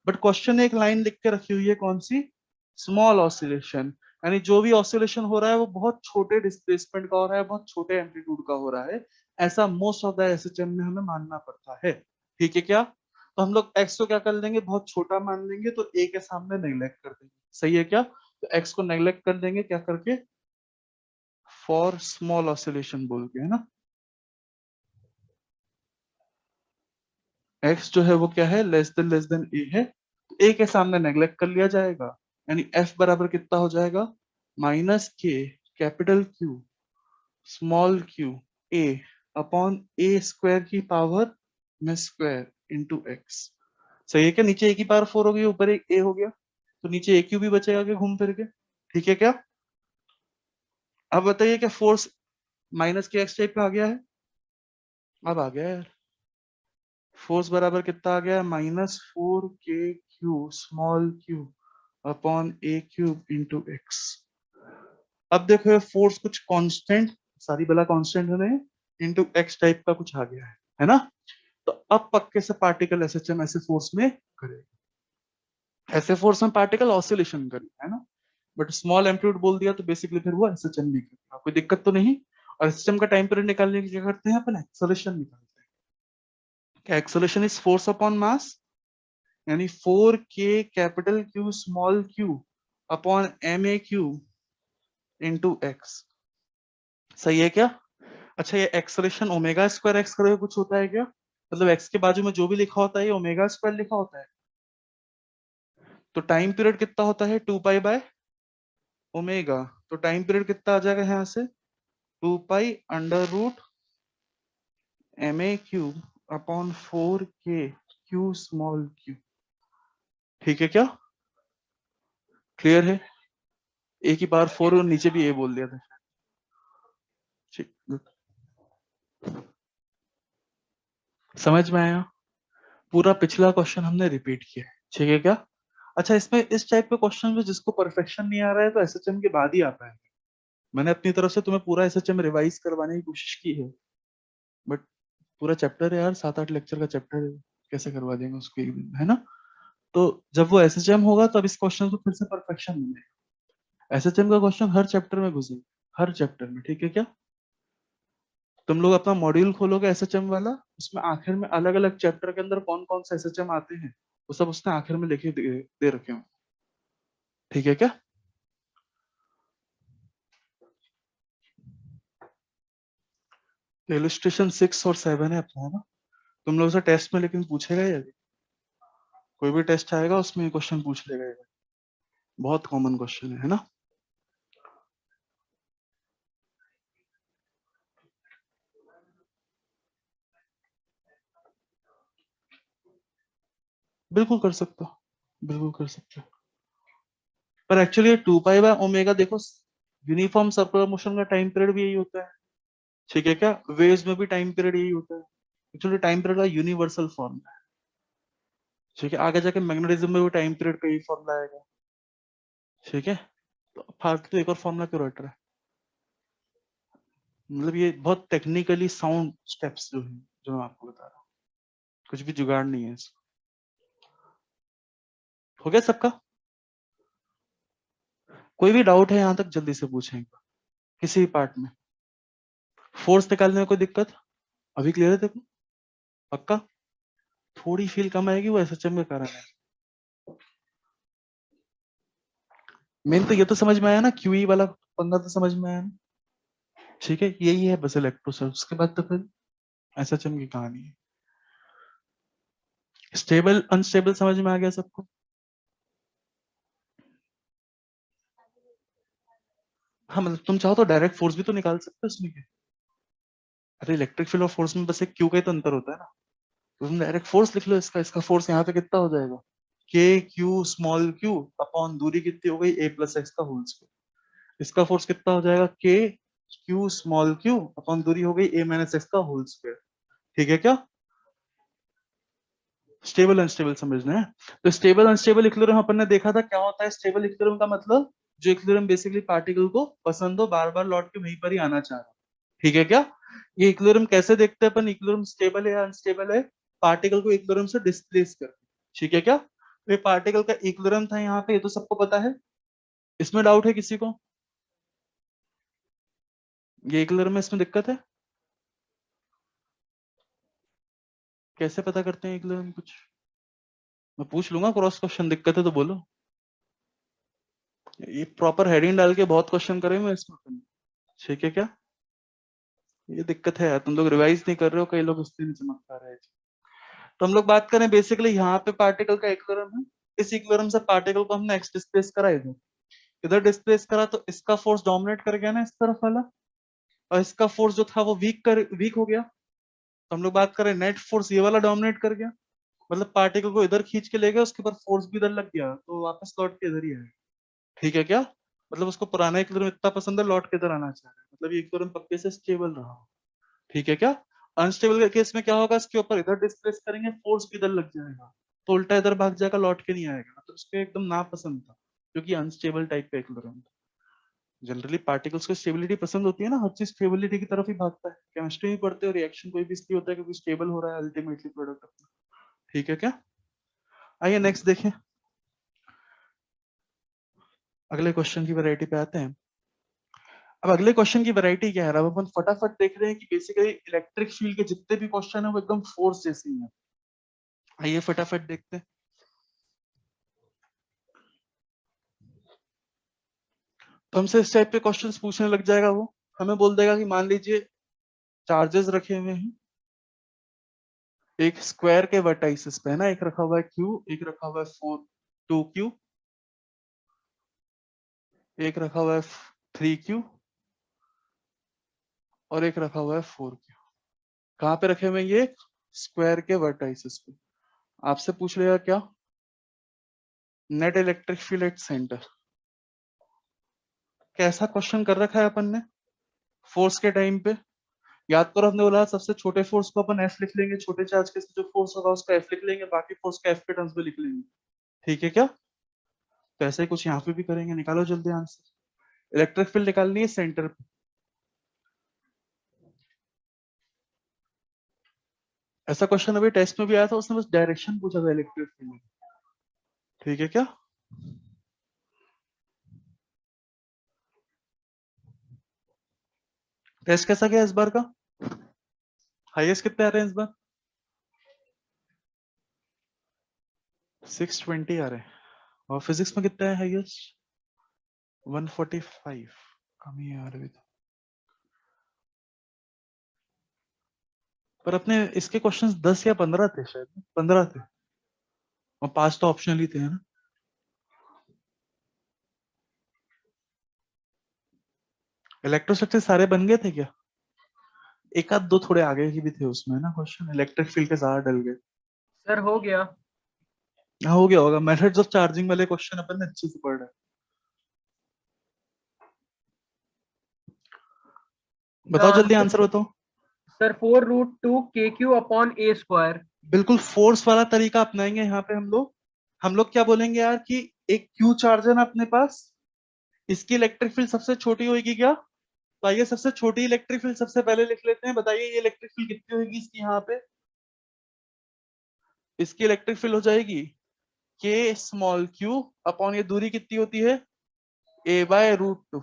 बट क्वेश्चन एक लाइन लिख के रखी हुई है, कौन सी? स्मॉल ऑसिलेशन, यानी जो भी ऑसिलेशन हो रहा है वो बहुत छोटे डिस्प्लेसमेंट का हो रहा है, बहुत छोटे एम्पलीट्यूड का हो रहा है, ऐसा मोस्ट ऑफ द एसएचएम में हमें मानना पड़ता है। ठीक है क्या? तो हम लोग एक्स को क्या कर लेंगे, बहुत छोटा मान लेंगे, तो ए के सामने नेग्लेक्ट कर देंगे। सही है क्या? तो एक्स को नेग्लेक्ट कर देंगे क्या करके, फॉर स्मॉल ऑसिलेशन बोल के, है ना। एक्स जो है वो क्या है, लेस देन ए है, तो ए के सामने नेग्लेक्ट कर लिया जाएगा, यानी एफ बराबर कितना हो जाएगा, माइनस के capital Q small Q A upon A square की पावर में स्क्वायर इंटू एक्स। सही है क्या? नीचे ए की पावर 4 हो गई, ऊपर एक ए हो गया, तो नीचे ए क्यू भी बचेगा क्या घूम फिर के। ठीक है क्या? अब बताइए क्या फोर्स माइनस के एक्स टाइप का आ गया है? अब आ गया यार, फोर्स बराबर कितना आ गया, -4k स्मॉल क्यू अपॉन ए क्यूब इंटू एक्स। अब देखो ये फोर्स कुछ कांस्टेंट, सारी बला कांस्टेंट है, इंटू एक्स टाइप का कुछ आ गया है ना। तो अब पक्के से पार्टिकल एसएचएम ऐसे फोर्स में करेगा, ऐसे फोर्स में पार्टिकल ऑसिलेशन करेगा, है ना। बट स्मॉल एम्पलीट्यूड बोल दिया तो बेसिकली फिर वो एसएचएम निकलेगा, कोई दिक्कत तो नहीं। और एसएचएम का टाइम पीरियड निकालने के लिए क्या करते हैं अपन, एक्सेलरेशन निकालते हैं। क्या acceleration is force upon mass, यानी 4k capital Q small Q upon M A Q into X. सही है क्या? अच्छा, ये एक्सेलरेशन ओमेगा स्क्वायर एक्स करके कुछ होता है क्या? मतलब एक्स के बाजू में जो भी लिखा होता है ये ओमेगा स्क्वायर लिखा होता है। तो टाइम पीरियड कितना होता है, 2 पाई बाय ओमेगा। तो टाइम पीरियड कितना आ जाएगा यहाँ से, 2 pi under root M A Q upon 4k Q small Q. ठीक है क्या? क्लियर है? एक ही बार 4 और नीचे भी ए बोल दिया था। ठीक, समझ में आया? पूरा पिछला क्वेश्चन हमने रिपीट किया है, ठीक है क्या? अच्छा, इसमें इस टाइप के क्वेश्चन में जिसको परफेक्शन नहीं आ रहा है तो एसएचएम के बाद ही आ पाएंगे। मैंने अपनी तरफ से तुम्हें पूरा एसएचएम रिवाइज करवाने की कोशिश की है, बट पूरा चैप्टर है यार, 7-8 लेक्चर का चैप्टर है, कैसे करवा देंगे उसको एक दिन, है ना? तो जब वो एसएचएम होगा तब इस क्वेश्चन को फिर से परफेक्शन मिलेगा। एसएचएम का क्वेश्चन हर चैप्टर में घुसेगा, हर चैप्टर में, ठीक है क्या? तुम लोग अपना मॉड्यूल खोलोगे एसएचएम वाला, उसमें आखिर में अलग अलग चैप्टर के अंदर कौन कौन सा एसएचएम आते हैं वो सब उसने आखिर में लिखे दे रखे हो, ठीक है क्या? इलस्ट्रेशन 6 और 7 है अपना, है ना? तुम लोग से टेस्ट में लेकिन पूछेगा ही अभी, कोई भी टेस्ट आएगा उसमें क्वेश्चन पूछ लेगा ये, बहुत कॉमन क्वेश्चन है ना? बिल्कुल कर सकते हो, बिल्कुल कर सकते हो। पर एक्चुअली 2 पाई बाय ओमेगा देखो, यूनिफॉर्म सर्कुलर मोशन का टाइम पीरियड भी यही होता है, ठीक है क्या? वेव्स में भी टाइम पीरियड यही होता है। एक्चुअली टाइम पीरियड का यूनिवर्सल फॉर्म है, ठीक है? आगे जाके मैग्नेटिज्म में भी टाइम पीरियड का ही फॉर्मूला आएगा, ठीक है? तो फालतू तो एक और फॉर्मूला क्यों रट रहा है? मतलब ये बहुत टेक्निकली साउंड स्टेप्स जो है, जो मैं आपको बता रहा हूँ, कुछ भी जुगाड़ नहीं है इसको। हो गया सबका? कोई भी डाउट है यहाँ तक जल्दी से पूछेंगे, किसी भी पार्ट में। फोर्स निकालने में कोई दिक्कत? अभी क्लियर है देखो? पक्का? थोड़ी फील कम आएगी, वो एसएचएम के कारण है। मेन तो ये तो समझ में आया ना, क्यूई वाला पंगा तो समझ में आया ना? ठीक है, यही है बस इलेक्ट्रोसल, उसके बाद तो फिर एसएचएम की कहानी है। स्टेबल अनस्टेबल समझ में आ गया सबको? हाँ, मतलब तुम चाहो तो डायरेक्ट फोर्स भी तो निकाल सकते हो उसमें क्या? अरे इलेक्ट्रिक फील्ड और फोर्स में बस एक क्यू का ही तो अंतर होता है ना। तो तुम डायरेक्ट फोर्स लिख लो, इसका इसका फोर्स यहाँ पे कितना हो जाएगा, के क्यू स्मॉल क्यू अपॉन दूरी कितनी हो गई, ए प्लस एक्स का होल स्क्वायर। इसका फोर्स कितना हो जाएगा, के क्यू स्मॉल क्यू अपॉन दूरी हो गई ए माइनस एक्स का होल स्क्वायर, ठीक है क्या? स्टेबल अनस्टेबल समझना है। तो स्टेबल अनस्टेबल इक्विलिब्रियम अपन ने देखा था क्या होता है। स्टेबल इक्विलिब्रियम का मतलब जो इक्विलिब्रियम बेसिकली पार्टिकल को पसंद हो, बार बार लौट के वहीं पर ही आना चाह रहा, ठीक है क्या? ये इक्विलिब्रियम कैसे देखते हैं अपन, इक्विलिब्रियम स्टेबल है या अनस्टेबल है, पार्टिकल को इक्विलिब्रियम से डिस्प्लेस कर, ठीक है क्या? तो ये पार्टिकल का इक्विलिब्रियम था यहाँ पे, ये तो सबको पता है। इसमें डाउट है किसी को? ये इक्विलिब्रियम में इसमें दिक्कत है? कैसे पता करते हैं इक्विलिब्रियम कुछ? मैं पूछ लूंगा क्रॉस क्वेश्चन, दिक्कत है तो बोलो। ये प्रॉपर हेडिंग डाल के बहुत क्वेश्चन करे मैं इसमें, ठीक है क्या? ये दिक्कत है, तुम लोग रिवाइज नहीं कर रहे हो, कई लोग इसलिए नहीं समझ पा रहे हैं। तो हम लोग बात करें बेसिकली यहाँ पे पार्टिकल का इक्विलिब्रियम है। इस इक्विलिब्रियम से पार्टिकल को हमने एक्स डिस्प्लेस करा, इधर इधर डिस्प्लेस करा, तो इसका फोर्स डोमिनेट कर गया ना इस तरफ वाला, और इसका फोर्स जो था वो वीक हो गया। तो हम लोग बात करें नेट फोर्स, ये वाला डोमिनेट कर गया, मतलब पार्टिकल को इधर खींच के ले गया, उसके बाद फोर्स भी इधर लग गया, तो वापस लौट के इधर ही आया, ठीक है क्या? मतलब उसको पुराना इक्विलिब्रियम इतना पसंद है, लौट के इधर आना चाह रहा है, मतलब ये इक्विलिब्रियम पक्के से स्टेबल रहा, ठीक है क्या? अनस्टेबल के केस में क्या होगा, इसके ऊपर इधर डिस्प्लेस करेंगे, फोर्स भी इधर लग जाएगा, तो उल्टा इधर भाग जाएगा, लौट के नहीं आएगा, तो उसको एकदम नापसंद था, क्योंकि अनस्टेबल टाइप का इक्विलिब्रियम था। जनरली पार्टिकल्स को स्टेबिलिटी पसंद होती है ना, हर चीज स्टेबिलिटी की तरफ ही भागता है। केमिस्ट्री में पढ़ते हो, रिएक्शन कोई भी इसलिए होता है क्योंकि स्टेबल हो रहा है अल्टीमेटली प्रोडक्ट अपना, ठीक है क्या? आइए नेक्स्ट देखें। अगले क्वेश्चन की वैरायटी पे आते हैं। अब अगले क्वेश्चन की वैरायटी क्या है, अब अपन फटाफट देख रहे हैं कि बेसिकली इलेक्ट्रिक फील्ड के जितने भी क्वेश्चन है वो एकदम फोर्स जैसे ही है। आइए फटाफट देखते हैं। तो हमसे इस टाइप के क्वेश्चंस पूछने लग जाएगा, वो हमें बोल देगा कि मान लीजिए चार्जेस रखे हुए हैं एक स्क्वायर के वर्टाइसिस पे, है ना, एक रखा हुआ है क्यू, एक रखा हुआ है 2Q, एक रखा हुआ है 3Q और एक रखा हुआ है 4Q। कहाँ पे रखे हुए हैं ये? स्क्वायर के वर्टाइसिस पे। आपसे पूछ लेगा क्या? Net electric field at centre. कैसा क्वेश्चन कर रखा है अपन ने फोर्स के टाइम पे? याद करो, हमने बोला सबसे छोटे फोर्स को अपन एफ लिख लेंगे, छोटे चार्ज के जो फोर्स होगा उसका एफ लिख लेंगे, बाकी फोर्स का एफ के टर्म्स में लिख लेंगे। ठीक है क्या? तो ऐसे ही कुछ यहाँ पे भी करेंगे। निकालो जल्दी आंसर। इलेक्ट्रिक फील्ड निकालनी है सेंटर पे। ऐसा क्वेश्चन अभी टेस्ट में भी आया था, उसने बस डायरेक्शन पूछा था इलेक्ट्रिक फील्ड में। ठीक है क्या? टेस्ट कैसा गया इस बार का? हाईएस्ट कितने आ रहे हैं इस बार? 620 आ रहे हैं। और फिजिक्स में कितना है हाईएस्ट? 145। कम ही आ रहे हैं। पर अपने इसके क्वेश्चंस 10 या 15 थे, शायद 15 थे, और 5 तो ऑप्शनल ही थे, है ना? इलेक्ट्रोस्टैटिक सारे बन गए थे क्या? एक आध दो थोड़े आगे ही भी थे उसमें ना क्वेश्चन, इलेक्ट्रिक फील्ड के ज्यादा डल गए। सर हो गया। हाँ हो गया होगा। मेथड्स ऑफ चार्जिंग वाले क्वेश्चन अपन ने अच्छे से पढ़ रहे। बताओ जल्दी आंसर आंसर बताओ। Sir 4√2 KQ/A²। बिल्कुल फोर्स वाला तरीका अपनाएंगे यहाँ पे हम लोग। हम लोग क्या बोलेंगे यार कि एक क्यू चार्ज है ना अपने पास, इसकी इलेक्ट्रिक फील्ड सबसे छोटी होगी क्या? तो आइए सबसे छोटी इलेक्ट्रिक फील्ड सबसे पहले लिख लेते हैं। बताइए ये इलेक्ट्रिक फील्ड कितनी होगी इसकी यहाँ पे? इसकी इलेक्ट्रिक फील्ड हो जाएगी के स्मॉल क्यू अपॉन ये दूरी कितनी होती है? A/√2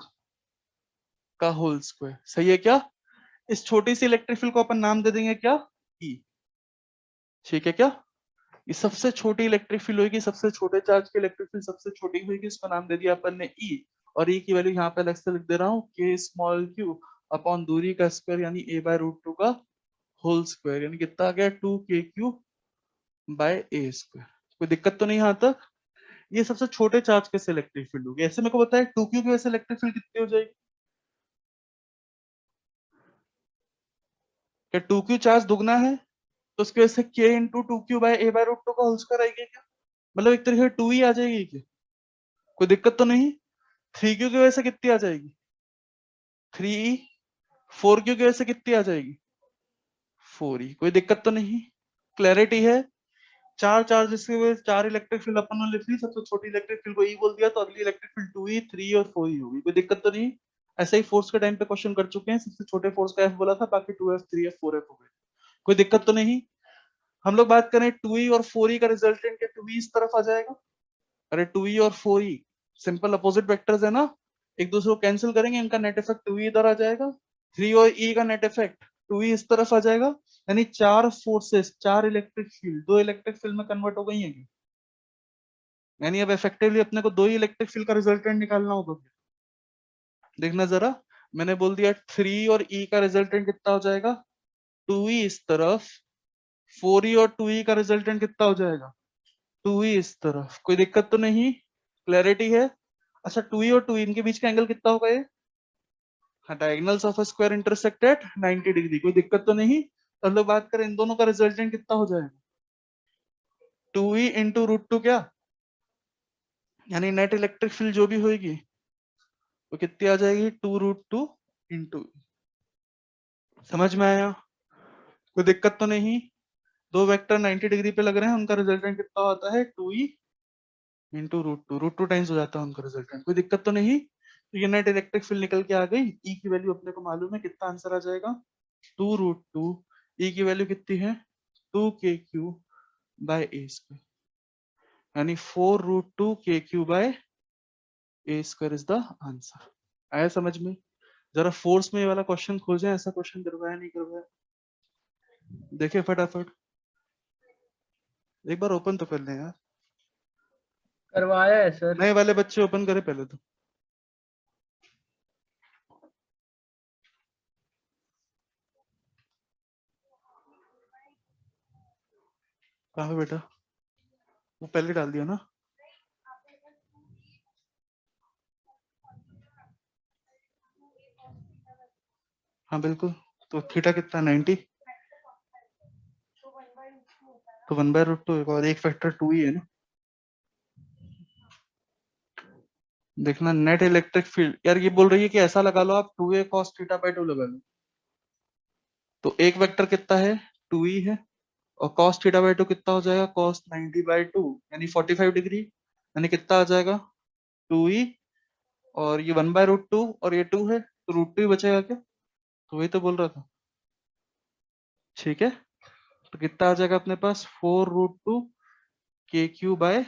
का होल स्क्वायर। सही है क्या? इस छोटी सी इलेक्ट्रिक फील्ड को अपन नाम दे देंगे क्या? ई। ठीक है क्या? ये सबसे छोटी इलेक्ट्रिक फील्ड होगी, सबसे छोटे चार्ज की इलेक्ट्रिक फील्ड सबसे छोटी होगी, इसका नाम दे दिया अपन ने ई। और ई की वैल्यू यहाँ पे अलग से लिख दे रहा हूँ, के स्मॉल क्यू अपॉन दूरी का स्क्वायर यानी A/√2 का होल स्क्वायर, यानी कितना आ गया? 2KQ/A²। कोई दिक्कत तो नहीं यहाँ तक? ये सबसे छोटे चार्ज के इलेक्ट्रिक फील्ड होगी। ऐसे मेरे को बताया 2Q की वजह से इलेक्ट्रिक फील्ड कितनी हो जाएगी? क्या 2Q चार्ज दुगना है तो उसकी वजह से K × 2Q/A/√2 का होल स्क्वायर आएगी क्या? मतलब एक तरीके से 2 ही आ जाएगी क्या? कोई दिक्कत तो नहीं? 3Q की वजह से कितनी आ जाएगी? 3E। 4Q की वजह से कितनी आ जाएगी? 4E। कोई दिक्कत तो नहीं? क्लैरिटी है? चार चार्जेस की वजह से चार इलेक्ट्रिक फील्ड अपन ने लिख ली, सबसे छोटी इलेक्ट्रिक फील्ड को ई बोल दिया, तो अगली इलेक्ट्रिक फील्ड 2E 3 और 4E होगी। कोई दिक्कत तो नहीं? ऐसे ही फोर्स के टाइम पे क्वेश्चन कर चुके हैं, सबसे छोटे फोर्स का एफ बोला था, बाकी 2F 3F 4F हो गए। कोई दिक्कत तो नहीं? हम लोग बात करें 2E और 4E का रिजल्टेंट, क्या 2E इस तरफ आ जाएगा? अरे 2E और 4E सिंपल अपोजिट वेक्टर्स है ना, एक दूसरे को कैंसिल करेंगे, इनका नेट इफेक्ट 2E इधर आ जाएगा, 3 और E का नेट इफेक्ट 2E इस तरफ आ जाएगा, यानी चार फोर्सेस, चार इलेक्ट्रिक फील्ड दो इलेक्ट्रिक फील्ड में कन्वर्ट हो गई है। यानी अब इफेक्टिवली अपने को दो ही इलेक्ट्रिक फील्ड का रिजल्टेंट निकालना होगा। देखना जरा, मैंने बोल दिया 3 और E का रिजल्टेंट कितना हो जाएगा? 2E इस तरफ, 4E और 2E का रिजल्टेंट कितना हो जाएगा? 2E इस तरफ। कोई दिक्कत तो नहीं? क्लैरिटी है? अच्छा 2E और 2E इनके बीच का एंगल कितना होगा ये? हाँ, diagonals of a square intersect at 90 degree. कोई दिक्कत तो नहीं? तो हम लोग बात करें इन दोनों का रिजल्टेंट कितना हो जाएगा? 2E इंटू √2 क्या, यानी नेट इलेक्ट्रिक फील्ड जो भी होगी वो कितनी आ जाएगी? 2√2 इंटू। समझ में आया? कोई दिक्कत तो नहीं? दो वेक्टर 90 डिग्री पे लग रहे हैं, उनका रिजल्टेंट कितना होता है? 2E इंटू √2 टाइम्स हो जाता है उनका रिजल्टेंट। कोई दिक्कत तो नहीं? तो ये नेट इलेक्ट्रिक फील्ड निकल के आ गई। ई की वैल्यू अपने को मालूम है, कितना आंसर आ जाएगा? 2√2। ई की वैल्यू कितनी है? 2KQ/A², यानी 4√2 KQ/A²। A square is the answer. आया समझ में? जरा फोर्स में ये वाला क्वेश्चन खोजें, ऐसा क्वेश्चन करवाया नहीं करवाया? देखिए फटाफट एक बार ओपन तो कर लें यार। करवाया है सर। नए वाले बच्चे ओपन करें पहले तो। कहाँ है बेटा? वो पहले डाल दिया ना? हाँ बिल्कुल। तो थीटा कितना 90, तो 1/√2 और एक फैक्टर 2 ही है ना। देखना नेट इलेक्ट्रिक फील्ड, यार ये बोल रही है कि ऐसा लगा लो आप 2a cos थीटा बाय 2 लगा लो। तो एक वेक्टर कितना है 2 ही है, और cos थीटा बाय 2 कितना हो जाएगा cos 90/2 यानी 45 डिग्री, यानी कितना आ जाएगा 2 ही, और ये 1/√2 और ये 2 है तो √2 ही बचेगा क्या? तो वही तो बोल रहा था। ठीक है, तो कितना आ जाएगा अपने पास 4√2 KQ बाय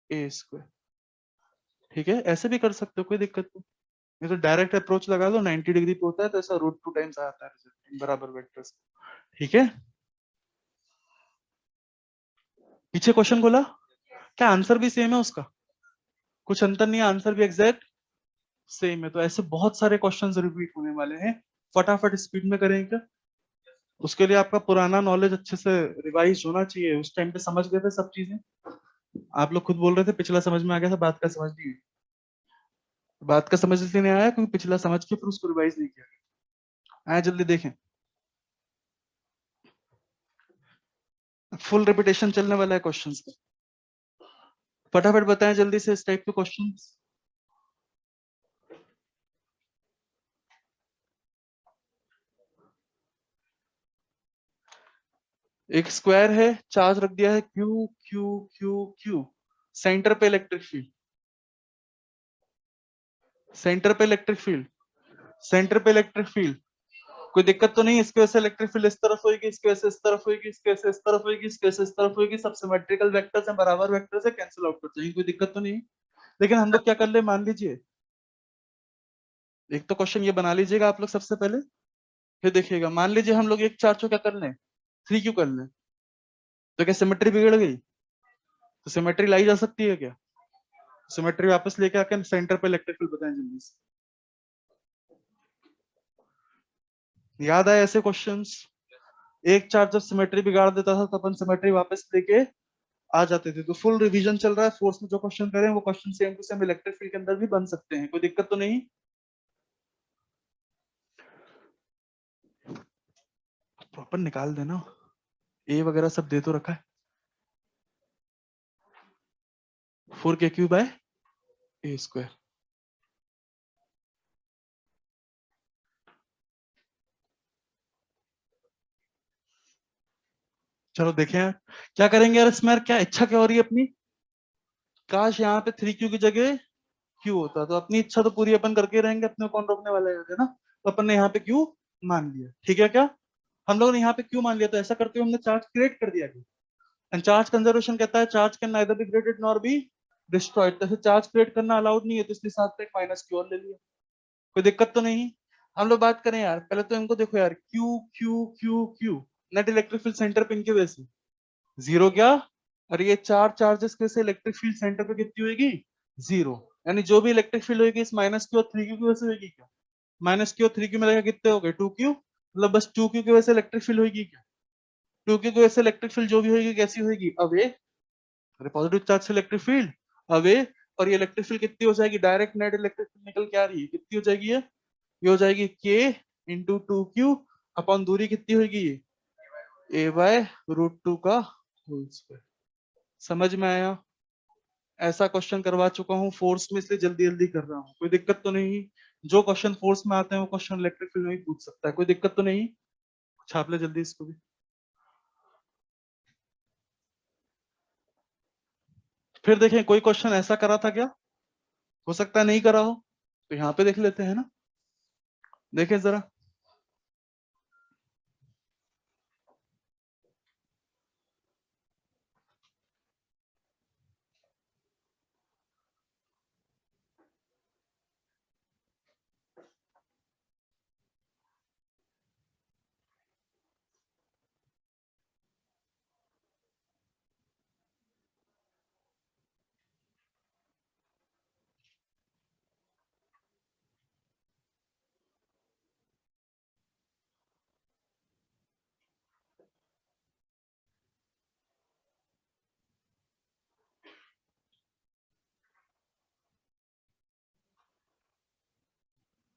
ए स्क्वायर। ठीक है, ऐसे भी कर सकते हो, कोई दिक्कत नहीं। ये तो डायरेक्ट अप्रोच लगा लो, 90 डिग्री पे होता है तो ऐसा √2 टाइम्स आता है रिजल्ट बराबर वेक्टर्स। ठीक है, पीछे क्वेश्चन बोला क्या आंसर भी सेम है उसका? कुछ अंतर नहीं है, आंसर भी एग्जैक्ट सेम है। तो ऐसे बहुत सारे क्वेश्चंस रिपीट होने वाले हैं, फटाफट स्पीड में करेंगे क्या? उसके लिए आपका पुराना नॉलेज अच्छे से रिवाइज होना चाहिए। उस टाइम पे समझ गए थे सब चीजें? आप लोग खुद बोल रहे थे पिछला समझ में आ गया था, बात का समझ नहीं आई। बात का समझ इसलिए नहीं आया क्योंकि पिछला समझ के फिर उसको रिवाइज नहीं किया गया। आए जल्दी देखें, फुल रिपीटेशन चलने वाला है क्वेश्चंस का। फटाफट बताएं जल्दी से इस टाइप के क्वेश्चंस। एक स्क्वायर है, चार्ज रख दिया है Q Q Q Q, centre पे इलेक्ट्रिक फील्ड, सेंटर पे इलेक्ट्रिक फील्ड, सेंटर पे इलेक्ट्रिक फील्ड। कोई दिक्कत तो नहीं? इसकी वजह से इलेक्ट्रिक फील्ड इस तरफ होगी, इसकी वजह से इस तरफ होगी, इसकी वजह से इस तरफ होगी, इसकी वजह से इस तरफ होगी, सब सिमेट्रिकल वेक्टर्स हैं, बराबर वेक्टर्स है, कैंसिल आउट कर जाएंगे, कोई दिक्कत तो नहीं। लेकिन हम लोग क्या कर ले, मान लीजिए एक तो क्वेश्चन ये बना लीजिएगा आप लोग सबसे पहले, फिर देखिएगा। मान लीजिए हम लोग एक चार्ज को क्या कर लें 3Q कर लें, तो क्या सिमेट्री बिगड़ गई? तो सिमेट्री लाई जा सकती है क्या? सिमेट्री वापस लेके आके सेंटर पे इलेक्ट्रिक फील्ड बताएं जल्दी से। याद आए ऐसे क्वेश्चंस? एक चार्ज जब सिमेट्री बिगाड़ देता था तो अपन सिमेट्री वापस लेके आ जाते थे। तो फुल रिवीजन चल रहा है, फोर्स में जो क्वेश्चन करें वो question same to same electric field के अंदर भी बन सकते हैं, कोई दिक्कत तो नहीं। प्रॉपर निकाल देना, ए वगैरह सब दे तो रखा है। 4KQ बाय ए स्क्वायर। चलो देखें यार क्या करेंगे यार इसमें, यार क्या इच्छा क्या हो रही है अपनी? काश यहाँ पे 3Q की जगह Q होता, तो अपनी इच्छा तो पूरी अपन करके रहेंगे, अपने को कौन रोकने वाला है ना। तो अपन ने यहाँ पे Q मान लिया, ठीक है क्या? हम लोगों ने यहाँ पे Q मान लिया, तो ऐसा करते हुए हमने चार्ज क्रिएट कर दिया। एंड चार्ज कंजर्वेशन कहता है charge can neither be created nor be destroyed. तो चार्ज क्रिएट करना अलाउड नहीं है, तो इसलिए साथ में एक माइनस क्यू और ले लिया, कोई दिक्कत तो नहीं। हम लोग बात करें यार, पहले तो इनको देखो यार, Q Q Q Q, net electric field centre पे इनकी वजह से जीरो क्या? और ये चार चार्जेस की वजह से इलेक्ट्रिक फील्ड सेंटर पे कितनी होगी? जीरो। यानी जो भी इलेक्ट्रिक फील्ड होगी इस माइनस क्यू और 3Q की वजह से होगी क्या? माइनस क्यू और 3Q मिलेगा कितने हो गए 2Q, मतलब बस 2Q की वजह से इलेक्ट्रिक फील्ड होगी क्या? 2Q की वजह से इलेक्ट्रिक फील्ड जो भी होगी कैसी होगी? अवे, पॉजिटिव चार्ज से इलेक्ट्रिक फील्ड अवे। और ये इलेक्ट्रिक फील्ड कितनी हो जाएगी? डायरेक्ट नेट इलेक्ट्रिक फील्ड निकल के आ रही है, कितनी हो जाएगी ये हो जाएगी के इंटू 2Q अपॉन दूरी कितनी होगी ए बाय √2 का होल स्क्वायर। समझ में आया? ऐसा क्वेश्चन करवा चुका हूँ फोर्स में, इसलिए जल्दी जल्दी कर रहा हूँ, कोई दिक्कत तो नहीं। जो क्वेश्चन फोर्स में आते हैं वो क्वेश्चन इलेक्ट्रिक फील्ड में ही पूछ सकता है, कोई दिक्कत तो नहीं। छाप ले जल्दी इसको भी। फिर देखें कोई क्वेश्चन ऐसा करा था क्या, हो सकता है नहीं करा हो, तो यहाँ पे देख लेते हैं ना। देखें जरा,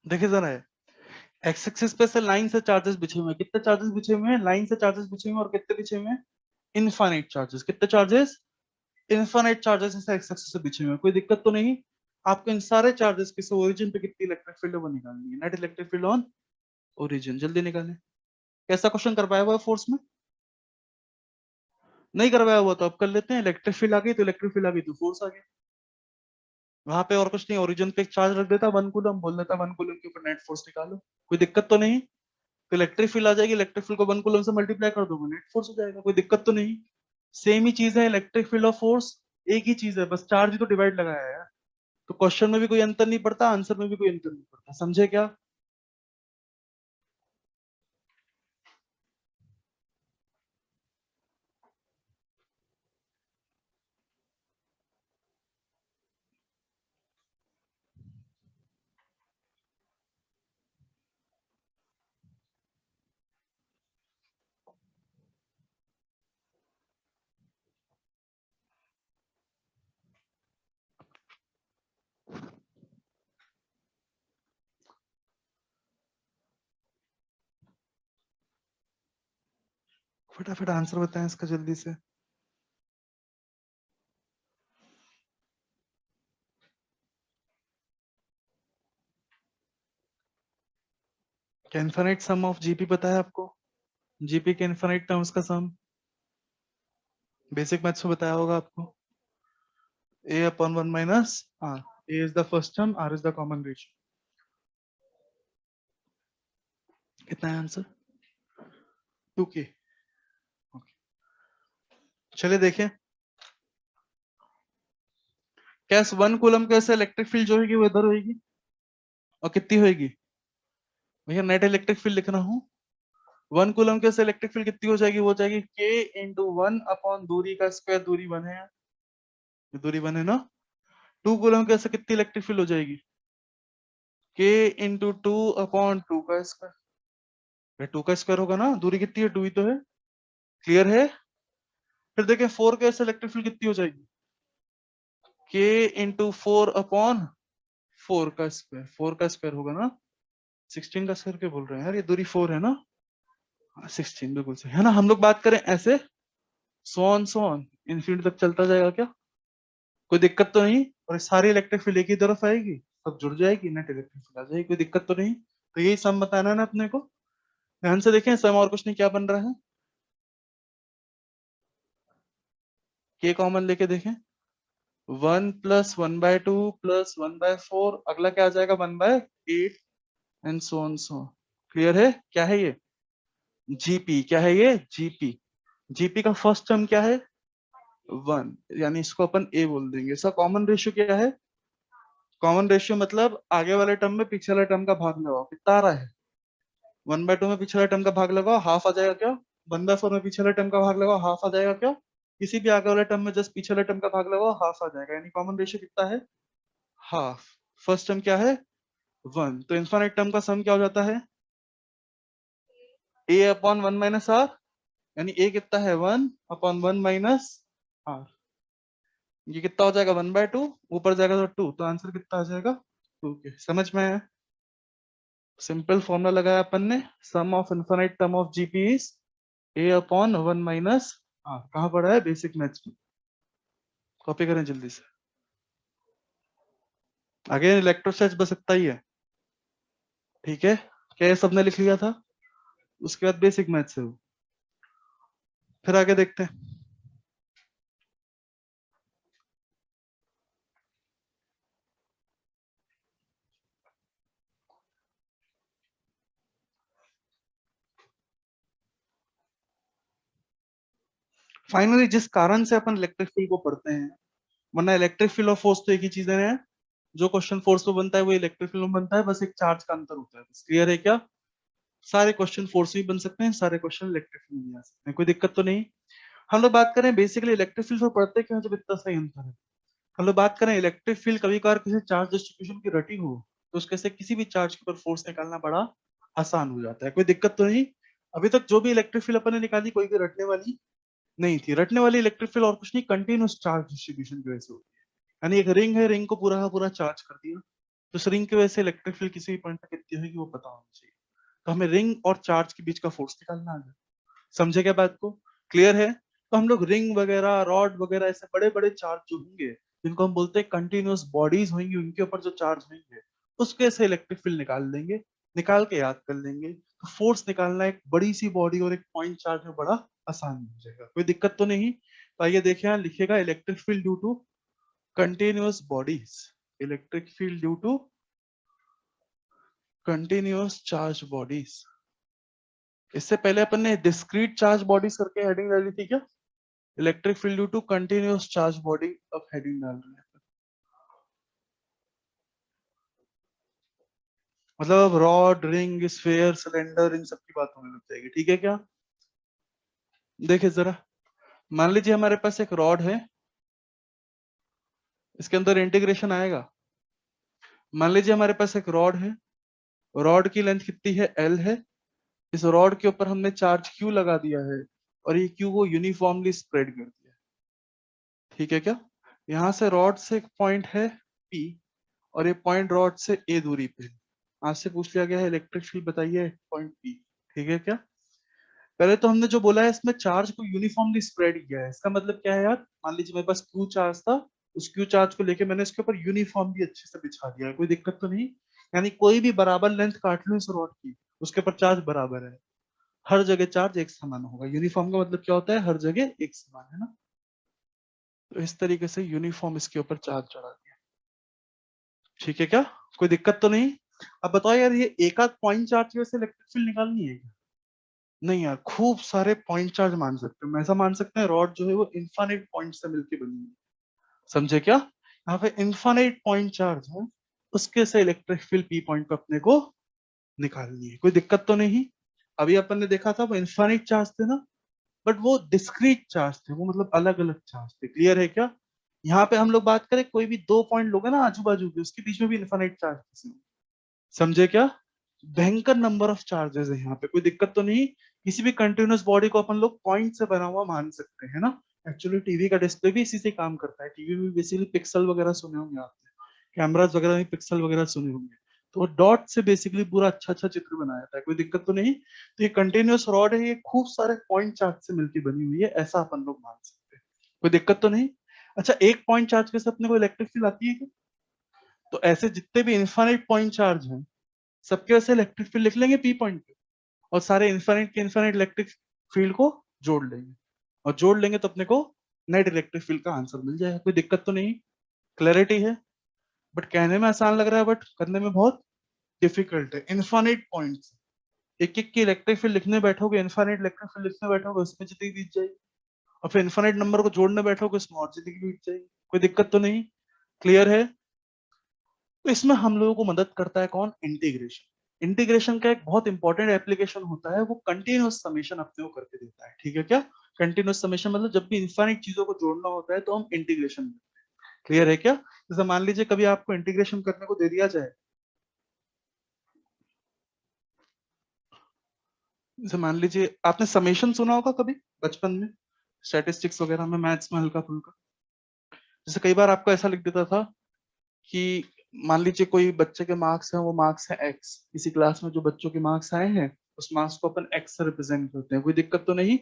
देखिए जरा है, एक्स एक्सिस पे से लाइन से चार्जेस बिछे हुए हैं, कितने चार्जेस बिछे हुए हैं, लाइन से चार्जेस बिछे हुए हैं, और कितने बिछे हुए हैं, इनफाइनाइट चार्जेस। कितने चार्जेस, इनफाइनाइट चार्जेस ऐसे एक्स एक्सिस से बिछे हुए हैं। कोई दिक्कत तो नहीं। आपको इन सारे चार्जेस के से ओरिजिन पे कितनी इलेक्ट्रिक फील्ड है वो निकालनी है। Net electric field on origin, जल्दी निकालें। कैसा क्वेश्चन करवाया हुआ है फोर्स में? नहीं करवाया हुआ तो अब कर लेते हैं। इलेक्ट्रिक फील्ड आ गई तो इलेक्ट्रिक फील्ड आ गई तो फोर्स आ गई। वहां पे और कुछ नहीं, ओरिजिन पे एक चार्ज रख देता 1 कूलम, बोल देता 1 कूलम के ऊपर नेट फोर्स निकालो। कोई दिक्कत तो नहीं। तो इलेक्ट्रिक फील्ड आ जाएगी, इलेक्ट्रिक फील्ड को 1 कूलम से मल्टीप्लाई कर दोगे, नेट फोर्स हो जाएगा। कोई दिक्कत तो नहीं। सेम ही चीज है, इलेक्ट्रिक फील्ड और फोर्स एक ही चीज है, बस चार्ज ही तो डिवाइड लगाया है यार। तो क्वेश्चन में भी कोई अंतर नहीं पड़ता, आंसर में भी कोई अंतर नहीं पड़ता। समझे क्या? फटाफट आंसर बताएं इसका जल्दी से। क्या इनफाइनाइट सम ऑफ जीपी पता है आपको? जीपी के इनफाइनाइट टर्म्स का सम बेसिक मैथ्स में बताया होगा आपको। a upon 1 minus r, a is the first term, r is the common ratio। कितना है आंसर? 2k। चलिए देखें, कैस 1 कूलम कैसे इलेक्ट्रिक फील्ड जो होगी वो इधर होगी, और कितनी होगी भैया, नेट इलेक्ट्रिक फील्ड लिख रहा हूँ। 1 कूलम कैसे इलेक्ट्रिक फील्ड कितनी हो जाएगी, वो हो जाएगी k इंटू 1 अपॉन दूरी का स्क्वायर, दूरी 1 है, दूरी 1 है ना। 2 कूलम कैसे कितनी इलेक्ट्रिक फील्ड हो जाएगी, k इंटू 2 अपॉन 2 का स्क्वायर। 2 का स्क्वायर होगा ना, दूरी कितनी है, 2 ही तो है। क्लियर है? फिर देखें 4 कैसे इलेक्ट्रिक फील्ड कितनी हो जाएगी, k इंटू 4 अपॉन 4 का स्क्वायर। 4 का स्क्वायर होगा ना, 16 का स्क्वायर क्या बोल रहे हैं यार, ये दूरी 4 है ना। 16 बिल्कुल सही है ना। हम लोग बात करें ऐसे सो ऑन इन्फिनिटी तक चलता जाएगा क्या, कोई दिक्कत तो नहीं। और सारी इलेक्ट्रिक फील्ड एक ही तरफ आएगी, सब जुड़ जाएगी, नेट इलेक्ट्रिक फील्ड आ जाएगी, कोई दिक्कत तो नहीं। तो यही सम बताना है ना अपने को। ध्यान से देखें सम, और कुछ नहीं, क्या बन रहा है, के कॉमन लेके देखें। 1 प्लस 1/2 प्लस 1/4, अगला क्या आ जाएगा, 1/8 एंड सो। क्लियर है? क्या है ये, जीपी। क्या है ये, जीपी। जीपी का फर्स्ट टर्म क्या है, 1, यानी इसको अपन ए बोल देंगे। इसका कॉमन रेशियो क्या है, कॉमन रेशियो मतलब आगे वाले टर्म में पिछले वाले टर्म का भाग लगाओ, कितना आ रहा है, 1/2 में पिछले टर्म का भाग लगाओ, हाफ आ जाएगा क्या। 1/4 में पिछले टर्म का भाग लगाओ, हाफ आ जाएगा क्या। किसी भी आगे वाले टर्म में जस्ट पिछले टर्म का भाग लगाओ, हाफ आ जाएगा, यानी कॉमन रेशियो कितना है, हाफ। फर्स्ट टर्म क्या है, 1, तो इनफाइनाइट टर्म का सम क्या हो जाता है, a अपॉन 1 माइनस आर, यानी a कितना है, 1 अपॉन 1 माइनस आर। ये कितना हो जाएगा, 1/2, ऊपर जाएगा तो 2, तो आंसर कितना आ जाएगा, 2 के। समझ में आया? सिंपल फॉर्मूला लगाया अपन ने, sum of infinite term of GP is a upon 1 minus R. कहाँ पढ़ा है, बेसिक मैथ्स में। कॉपी करें जल्दी से। आगे इलेक्ट्रोस्टैटिक्स बस इतना ही है, ठीक है। क्या ये सबने लिख लिया था, उसके बाद बेसिक मैथ्स है वो। फिर आगे देखते हैं। फाइनली जिस कारण से अपन इलेक्ट्रिक फील्ड को पढ़ते हैं, वरना इलेक्ट्रिक फील्ड और फोर्स तो एक ही चीजें हैं। जो क्वेश्चन फोर्स में बनता है वो इलेक्ट्रिक फील्ड में बनता है, बस एक चार्ज का अंतर होता है। बस क्लियर है क्या? सारे क्वेश्चन फोर्स में बन सकते हैं, सारे क्वेश्चन इलेक्ट्रिक फील्ड में आ सकते हैं, कोई दिक्कत तो नहीं। हम लोग बात करें बेसिकली इलेक्ट्रिक फील्ड में पढ़ते क्यों जब इतना सही अंतर है। हम लोग बात करें इलेक्ट्रिक फील्ड कभी कभार किसी चार्ज डिस्ट्रीब्यूशन की रटी हो, तो उसके से किसी भी चार्ज के ऊपर फोर्स निकालना बड़ा आसान हो जाता है, कोई दिक्कत तो नहीं। अभी तक जो भी इलेक्ट्रिक फील्ड अपन ने निकाली कोई भी रटने वाली नहीं थी। रटने वाली इलेक्ट्रिक फील्ड और कुछ नहीं, कंटिन्यूस चार्ज डिस्ट्रीब्यूशन की वजह से होती है। यानी एक रिंग है, रिंग को पूरा का पूरा चार्ज कर दिया, तो उस रिंग की वजह से इलेक्ट्रिक फील्ड किसी भी पॉइंट पे कितनी होगी वो पता होना चाहिए। तो हमें रिंग और चार्ज के बीच का फोर्स निकालना आ गया। समझे क्या बात को? क्लियर है? तो हम लोग रिंग वगैरह, रॉड वगैरह, ऐसे बड़े बड़े चार्ज जो होंगे, जिनको हम बोलते हैं कंटिन्यूअस बॉडीज होंगी, उनके ऊपर जो चार्ज होंगे उसके से इलेक्ट्रिक फील्ड निकाल लेंगे, निकाल के याद कर लेंगे। तो फोर्स निकालना एक बड़ी सी बॉडी और एक पॉइंट चार्ज में बड़ा आसान हो जाएगा, कोई दिक्कत तो नहीं। तो आइए देखिए, यहाँ लिखेगा electric field due to continuous bodies, electric field due to continuous charge bodies. इससे पहले अपन ने डिस्क्रीट चार्ज बॉडीज करके हेडिंग डाली थी क्या? Electric field due to continuous charge body, अब हेडिंग डाल रहे हैं। मतलब रॉड, रिंग, स्फीयर, सिलेंडर, इन सब की बात होने लग जाएगी, ठीक है क्या? देखिए जरा, मान लीजिए हमारे पास एक रॉड है, इसके अंदर इंटीग्रेशन आएगा। मान लीजिए हमारे पास एक रॉड है, रॉड की लेंथ कितनी है? L है। इस रॉड के ऊपर हमने चार्ज Q लगा दिया है और ये Q को यूनिफॉर्मली स्प्रेड कर दिया, ठीक है क्या? यहां से रॉड से एक पॉइंट है P और ये पॉइंट रॉड से A दूरी पे है। आपसे पूछ लिया गया है इलेक्ट्रिक फील्ड बताइए पॉइंट P, ठीक है क्या? पहले तो हमने जो बोला है इसमें चार्ज को यूनिफॉर्मली स्प्रेड किया है, इसका मतलब क्या है यार? मान लीजिए मेरे पास क्यू चार्ज था, उस क्यू चार्ज को लेके मैंने इसके ऊपर यूनिफॉर्मली अच्छे से बिछा दिया है, कोई दिक्कत तो नहीं? यानी कोई भी बराबर लेंथ काट लो इस रॉड की, उसके ऊपर चार्ज बराबर है, हर जगह चार्ज एक समान होगा। यूनिफॉर्म का मतलब क्या होता है? हर जगह एक समान, है ना? तो इस तरीके से यूनिफॉर्म इसके ऊपर चार्ज चढ़ा दिया, ठीक है क्या? कोई दिक्कत तो नहीं? अब बताओ यार, ये एक आध पॉइंट चार्ज की वजह से इलेक्ट्रिक फील्ड निकालनी है क्या? नहीं यार, खूब सारे पॉइंट चार्ज मान सकते हो। ऐसा मान सकते हैं रॉड जो है वो इन्फानाइट पॉइंट से मिलकर बनी है, समझे क्या? यहाँ पे इन्फानाइट पॉइंट चार्ज है, उसके से इलेक्ट्रिक फील्ड पी पॉइंट पे अपने को निकालनी है, कोई दिक्कत तो नहीं? अभी अपन ने देखा था वो इन्फानाइट चार्ज थे ना, बट वो डिस्क्रीट चार्ज थे, वो मतलब अलग अलग चार्ज थे, क्लियर है क्या? यहाँ पे हम लोग बात करें, कोई भी दो पॉइंट लोग है ना आजू बाजू के, उसके बीच में भी इन्फानाइट चार्ज, समझे क्या? भयंकर नंबर ऑफ चार्जेस है यहाँ पे, कोई दिक्कत तो नहीं? किसी भी कंटिन्यूअस बॉडी को अपन लोग पॉइंट से बना हुआ मान सकते हैं ना। एक्चुअली टीवी का डिस्प्ले भी इसी से काम करता है, टीवी में बेसिकली पिक्सल वगैरह सुने होंगे आपने, कैमरास वगैरह में पिक्सल वगैरह सुने होंगे, तो वो डॉट से बेसिकली पूरा अच्छा अच्छा चित्र बनाया जाता है, कोई दिक्कत तो नहीं? तो ये कंटिन्यूअस रॉड है, ये खूब सारे पॉइंट चार्ज से मिलकर बनी हुई है, ऐसा अपन लोग मान सकते हैं, कोई दिक्कत तो नहीं? अच्छा, एक पॉइंट चार्ज के साथ अपने को इलेक्ट्रिक फील्ड आती है क्या? तो ऐसे जितने भी इन्फानाइट पॉइंट चार्ज हैं, सबके वैसे इलेक्ट्रिक फील्ड लिख लेंगे पी पॉइंट पे, और सारे इन्फाइनाइट के इन्फाइनाइट इलेक्ट्रिक फील्ड को जोड़ लेंगे, और जोड़ लेंगे तो अपने को नेट इलेक्ट्रिक फील्ड का आंसर मिल जाएगा, कोई दिक्कत तो नहीं? क्लैरिटी है? बट कहने में आसान लग रहा है, बट करने में बहुत डिफिकल्ट है। इन्फाइनाइट पॉइंट्स, एक एक की इलेक्ट्रिक फील्ड लिखने बैठोगे, इन्फाइनाइट इलेक्ट्रिक फील्ड लिखने बैठोगे, उसमें जितनी बीत जाएगी, और फिर इन्फाइनाइट नंबर को जोड़ने बैठोगे, उसमें और जितनी बीत जाएगी, कोई दिक्कत तो नहीं? क्लियर है? तो इसमें हम लोगों को मदद करता है कौन? इंटीग्रेशन। इंटीग्रेशन का एक बहुत इंपॉर्टेंट एप्लीकेशन होता है, वो कंटिन्यूअस समेशन अपने को करके देता है, ठीक है क्या? कंटिन्यूअस समेशन मतलब जब भी इनफाइनाइट चीजों को जोड़ना होता है तो हम इंटीग्रेशन करते हैं, क्लियर है क्या? जैसे मान लीजिए कभी आपको इंटीग्रेशन करने को दे दिया जाए, जैसे मान लीजिए आपने समेशन सुना होगा कभी बचपन में, स्टैटिस्टिक्स वगैरह में, मैथ्स में हल्का फुल्का। जैसे कई बार आपको ऐसा लिख देता था कि मान लीजिए कोई बच्चे के मार्क्स हैं, वो मार्क्स है एक्स, किसी क्लास में जो बच्चों के मार्क्स आए हैं उस मार्क्स को अपन एक्स से रिप्रेजेंट करते हैं, कोई दिक्कत तो नहीं?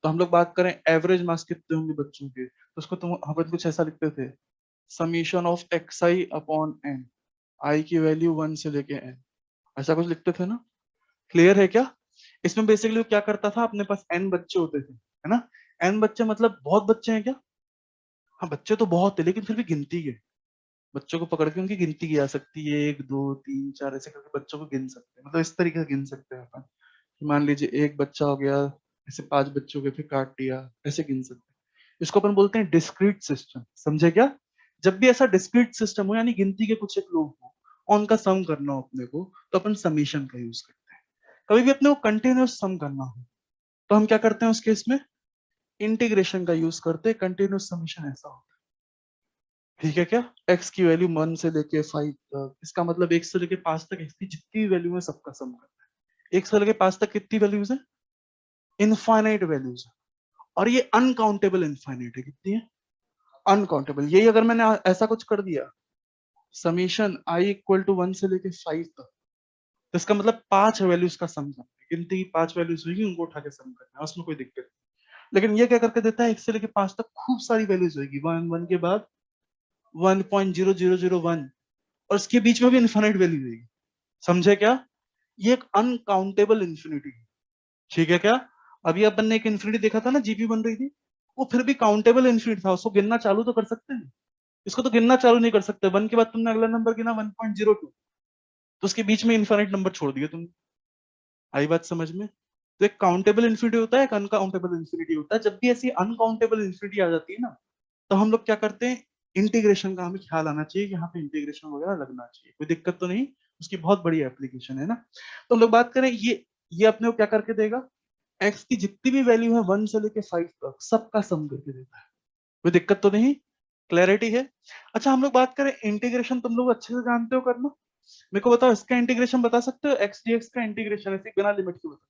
तो हम लोग बात करें एवरेज मार्क्स कितने होंगे बच्चों के, तो उसको तुम अपन कुछ ऐसा लिखते थे, summation of X I upon N, I की वैल्यू 1 से लेके एन, ऐसा कुछ लिखते थे ना? क्लियर है क्या? इसमें बेसिकली क्या करता था, अपने पास एन बच्चे होते थे, है ना? एन बच्चे मतलब बहुत बच्चे हैं क्या? हाँ, बच्चे तो बहुत है, लेकिन फिर भी गिनती के, बच्चों को पकड़ के उनकी गिनती की जा सकती है, 1 2 3 4 ऐसे करके बच्चों को गिन सकते हैं, मतलब इस तरीके से गिन सकते हैं अपन कि मान लीजिए एक बच्चा हो गया, ऐसे 5 बच्चे हो गए, फिर काट दिया, ऐसे गिन सकते हैं। इसको अपन बोलते हैं डिस्क्रीट सिस्टम, समझे क्या? जब भी ऐसा डिस्क्रीट सिस्टम हो, यानी गिनती के कुछ एक लोग हो और उनका सम करना हो अपने को, तो अपन समीशन का यूज करते हैं। कभी भी अपने को कंटिन्यूस सम करना हो तो हम क्या करते हैं उस केस में? इंटीग्रेशन का यूज करते हैं, कंटिन्यूस समीशन ऐसा होता है, ठीक है क्या? x की वैल्यू 1 से लेके 5 तक, इसका मतलब 1 से लेके 5 तक x की जितनी वैल्यू है सबका सम करना है। 1 से लेके 5 तक कितनी वैल्यूज है? इनफाइनाइट वैल्यूज है, और ये अनकाउंटेबल इनफाइनाइट है, कितनी है? अनकाउंटेबल। यही अगर मैंने ऐसा कुछ कर दिया, समीशन i इक्वल टू 1 से लेके 5 तक, तो इसका मतलब 5 वैल्यूज का सम करना है, गिनती की 5 वैल्यूज हुई उनको उठा के सम करना है, उसमें कोई दिक्कत नहीं। लेकिन ये क्या करके देता है, 1 से लेके 5 तक खूब सारी वैल्यूज होगी, 1 के बाद 1.0001 और इसके बीच में भी इन्फिनिट वैल्यू होगी। समझे क्या? ये एक अनकाउंटेबल इंफिनिटी है, ठीक है क्या? अभी अपन ने एक इंफिनिटी देखा था ना, जीपी बन रही थी, वो फिर भी काउंटेबल इंफिनिटी था, उसको गिनना चालू तो कर सकते हैं, इसको तो गिनना चालू नहीं कर सकते। 1 के बाद तुमने अगला नंबर गिना 1.02, तो उसके बीच में इन्फिनिट नंबर छोड़ दिए तुमने। आई बात समझ में? तो एक काउंटेबल इंफिनिटी होता है, एक अनकाउंटेबल इंफिनिटी होता है। जब भी ऐसी अनकाउंटेबल इंफिनिटी आ जाती है ना, तो हम लोग क्या करते हैं, इंटीग्रेशन का हमें ख्याल आना चाहिए कि यहाँ पे इंटीग्रेशन वगैरह लगना चाहिए, कोई दिक्कत तो नहीं, उसकी बहुत बड़ी एप्लीकेशन है ना। तो हम लोग बात करें, ये अपने को क्या करके देगा, एक्स की जितनी भी वैल्यू है 1 से लेके 5 तक सबका सम करके देता है, कोई दिक्कत तो नहीं, क्लैरिटी है? अच्छा हम लोग बात करें इंटीग्रेशन, तुम लोग अच्छे से जानते हो करना, मेरे को बताओ इसका इंटीग्रेशन बता सकते हो, एक्स डी एक्स का इंटीग्रेशन ऐसे बिना लिमिट के बताओ,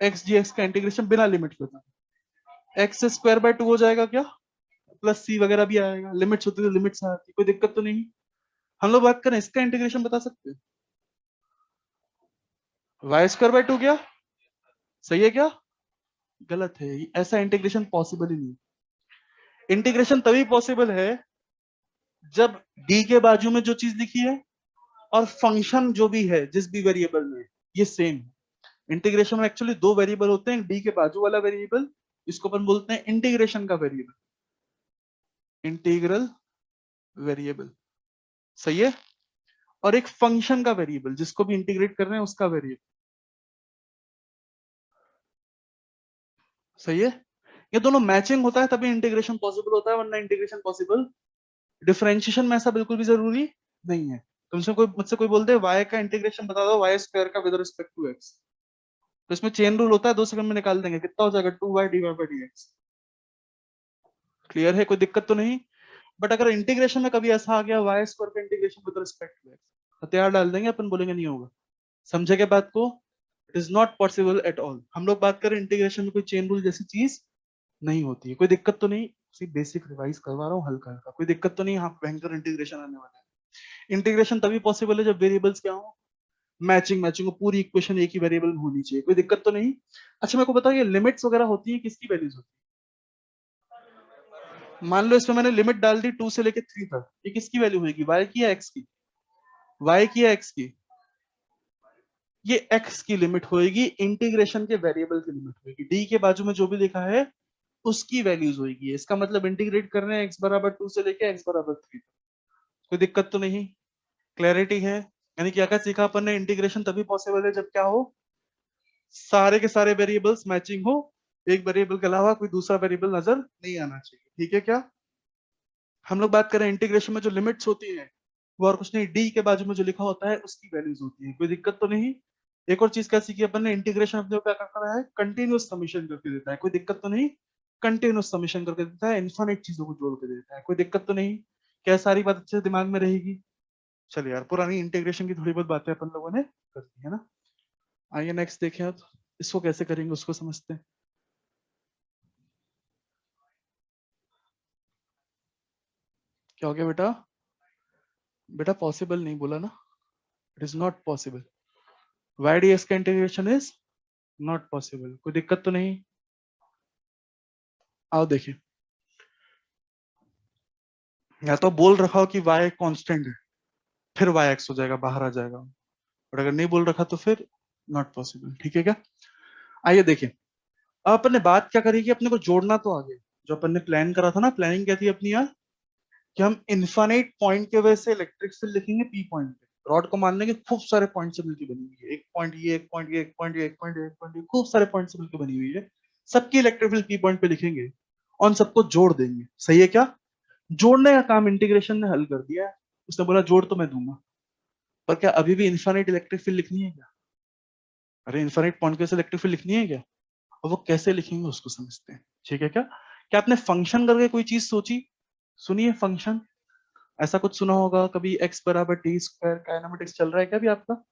एक्स डी एक्स का इंटीग्रेशन बिना लिमिट के बताओ। एक्स स्क्वायर बाय 2 हो जाएगा क्या, प्लस सी वगैरह भी आएगा, लिमिट्स होती है लिमिट्स आती, कोई दिक्कत तो नहीं। हम लोग बात करें इसका इंटीग्रेशन बता सकते हैं, वाई स्क्वायर बाय 2 क्या सही है क्या? गलत है, ऐसा इंटीग्रेशन पॉसिबल ही नहीं। इंटीग्रेशन तभी पॉसिबल है जब डी के बाजू में जो चीज लिखी है और फंक्शन जो भी है जिस भी वेरिएबल में, ये सेम है। इंटीग्रेशन में एक्चुअली दो वेरिएबल होते हैं, डी के बाजू वाला वेरिएबल, इसको अपन बोलते हैं इंटीग्रेशन का वेरिएबल, इंटीग्रल वेरिएबल, सही है, और एक फंक्शन का वेरिएबल जिसको भी इंटीग्रेट कर रहे हैं उसका वेरिएबल, सही है। ये दोनों मैचिंग होता है तभी इंटीग्रेशन पॉसिबल होता है, वरना इंटीग्रेशन पॉसिबल, डिफरेंशिएशन में ऐसा बिल्कुल भी जरूरी नहीं है। तुमसे कोई मुझसे कोई बोलते हैं वाई का इंटीग्रेशन बता दो, वाई स्क्वायर का विद रिस्पेक्ट टू एक्स, तो इसमें चेन रूल होता है, 2 सेकंड में निकाल देंगे, कितना हो जाएगा 2y dy by dx। Clear है, कोई दिक्कत तो नहीं। बट अगर इंटीग्रेशन में कभी ऐसा आ गया वाई स्क्वायर का integration with respect to X, हथियार डाल देंगे अपन, बोलेंगे नहीं होगा। समझे क्या बात को? It is not possible at all. हम लोग बात करें इंटीग्रेशन में कोई चेन रूल जैसी चीज नहीं होती है, कोई दिक्कत तो नहीं, सिर्फ बेसिक रिवाइज करवा रहा हूँ हल्का हल्का, कोई दिक्कत तो नहीं। हाँ भयंकर इंटीग्रेशन आने वाला है। इंटीग्रेशन तभी पॉसिबल है जब वेरिएबल्स क्या हो, मैचिंग, मैचिंग पूरी इक्वेशन एक ही वेरिएबल में होनी चाहिए, कोई दिक्कत तो नहीं। अच्छा मेरे को बताओ, ये लिमिट्स वगैरह होती है किसकी वैल्यूज होती है? मान लो इसमें मैंने लिमिट डाल दी 2 से लेके 3 तक, ये किसकी वैल्यू होगी, y की या x की? y की या x की? ये x की लिमिट होगी, इंटीग्रेशन के वेरिएबल की लिमिट होगी, d के बाजू में जो भी लिखा है उसकी वैल्यूज होगी। इसका मतलब इंटीग्रेट कर रहे हैं x बराबर 2 से लेके x बराबर 3, कोई दिक्कत तो नहीं, क्लैरिटी है? यानी क्या क्या सीखा अपन ने, इंटीग्रेशन तभी पॉसिबल है जब क्या हो, सारे के सारे वेरिएबल्स मैचिंग हो, एक वेरिएबल के अलावा कोई दूसरा वेरिएबल नजर नहीं आना चाहिए, ठीक है क्या? हम लोग बात करें इंटीग्रेशन में जो लिमिट्स होती है वो और कुछ नहीं, डी के बाजू में जो लिखा होता है उसकी वैल्यूज होती है, कोई दिक्कत तो नहीं। एक और चीज क्या सीखी अपन ने, इंटीग्रेशन अपने को क्या करता रहा है, कंटिन्यूअस समीशन करके देता है, कोई दिक्कत तो नहीं, कंटिन्यूअस समीशन करके देता है, इनफाइनाइट चीजों को जोड़ के देता है, कोई दिक्कत तो नहीं। क्या सारी बात अच्छे से दिमाग में रहेगी? चलिए यार, पुरानी इंटीग्रेशन की थोड़ी बहुत बातें अपन लोगों ने कर दी है ना। आइए नेक्स्ट देखें, आप इसको कैसे करेंगे उसको समझते हैं। क्या हो गया बेटा? बेटा पॉसिबल नहीं बोला ना, it is not possible, Y D X का इंटीग्रेशन इज नॉट पॉसिबल, कोई दिक्कत तो नहीं। आओ देखिए, या तो बोल रखा हो कि y कांस्टेंट है, फिर y x हो जाएगा, बाहर आ जाएगा, और अगर नहीं बोल रखा तो फिर नॉट पॉसिबल, ठीक है क्या? आइए देखिए, अब अपन ने बात क्या करी कि अपने को जोड़ना तो आ गया, जो अपन ने प्लान करा था ना, प्लानिंग क्या थी अपनी यार, कि हम इनफाइनाइट पॉइंट के वजह से इलेक्ट्रिक फील्ड लिखेंगे पी पॉइंट पे, रॉड को मान लेंगे खूब सारे पॉइंट से मिलकर बनी हुई है, एक पॉइंट ये, एक पॉइंट ये, एक पॉइंट ये, एक पॉइंट ये, एक पॉइंट ये, खूब सारे पॉइंट से मिलकर बनी हुई है, सबकी इलेक्ट्रिक फील्ड पी पॉइंट पे लिखेंगे और सबको जोड़ देंगे, सही है क्या? जोड़ने का काम इंटीग्रेशन ने हल कर दिया है। उसने बोला जोड़ तो मैं दूंगा, पर क्या अभी भी इनफाइनाइट इलेक्ट्रिक फील्ड लिखनी है क्या? अरे इनफाइनाइट पॉइंट के साथ इलेक्ट्रिक फील्ड लिखनी है क्या? और वो कैसे लिखेंगे उसको समझते हैं, ठीक है क्या? क्या आपने फंक्शन करके कोई चीज सोची? सुनिए फंक्शन, ऐसा कुछ सुना होगा कभी, एक्स बराबर टी स्क्वायर, काइनेमेटिक्स चल रहा है क्या अभी आपका?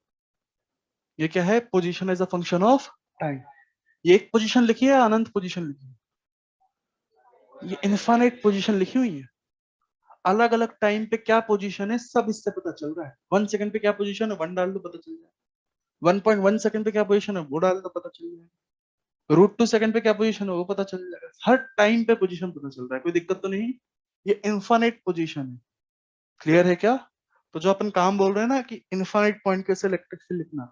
ये क्या है, position as a function of time, ये एक पोजीशन लिखी है, अनंत पोजीशन लिखी है, ये इनफाइनाइट पोजीशन लिखी हुई है। अलग अलग टाइम पे क्या पोजीशन है सब इससे पता चल रहा है। 1 सेकंड पे क्या पोजीशन है 1 डाल दो पता चल जाएगा। 1.1 सेकंड पे क्या पोजीशन है वो डाल दो पता चल जाएगा। √2 सेकंड पे क्या पोजीशन है वो पता चल जाएगा। हर टाइम पे पोजीशन पता चल रहा है, कोई दिक्कत तो नहीं। ये इनफाइनाइट पोजीशन है, क्लियर है क्या? तो जो अपन काम बोल रहे हैं ना कि इनफाइनाइट पॉइंट कैसे इलेक्ट्रिक फील्ड लिखना,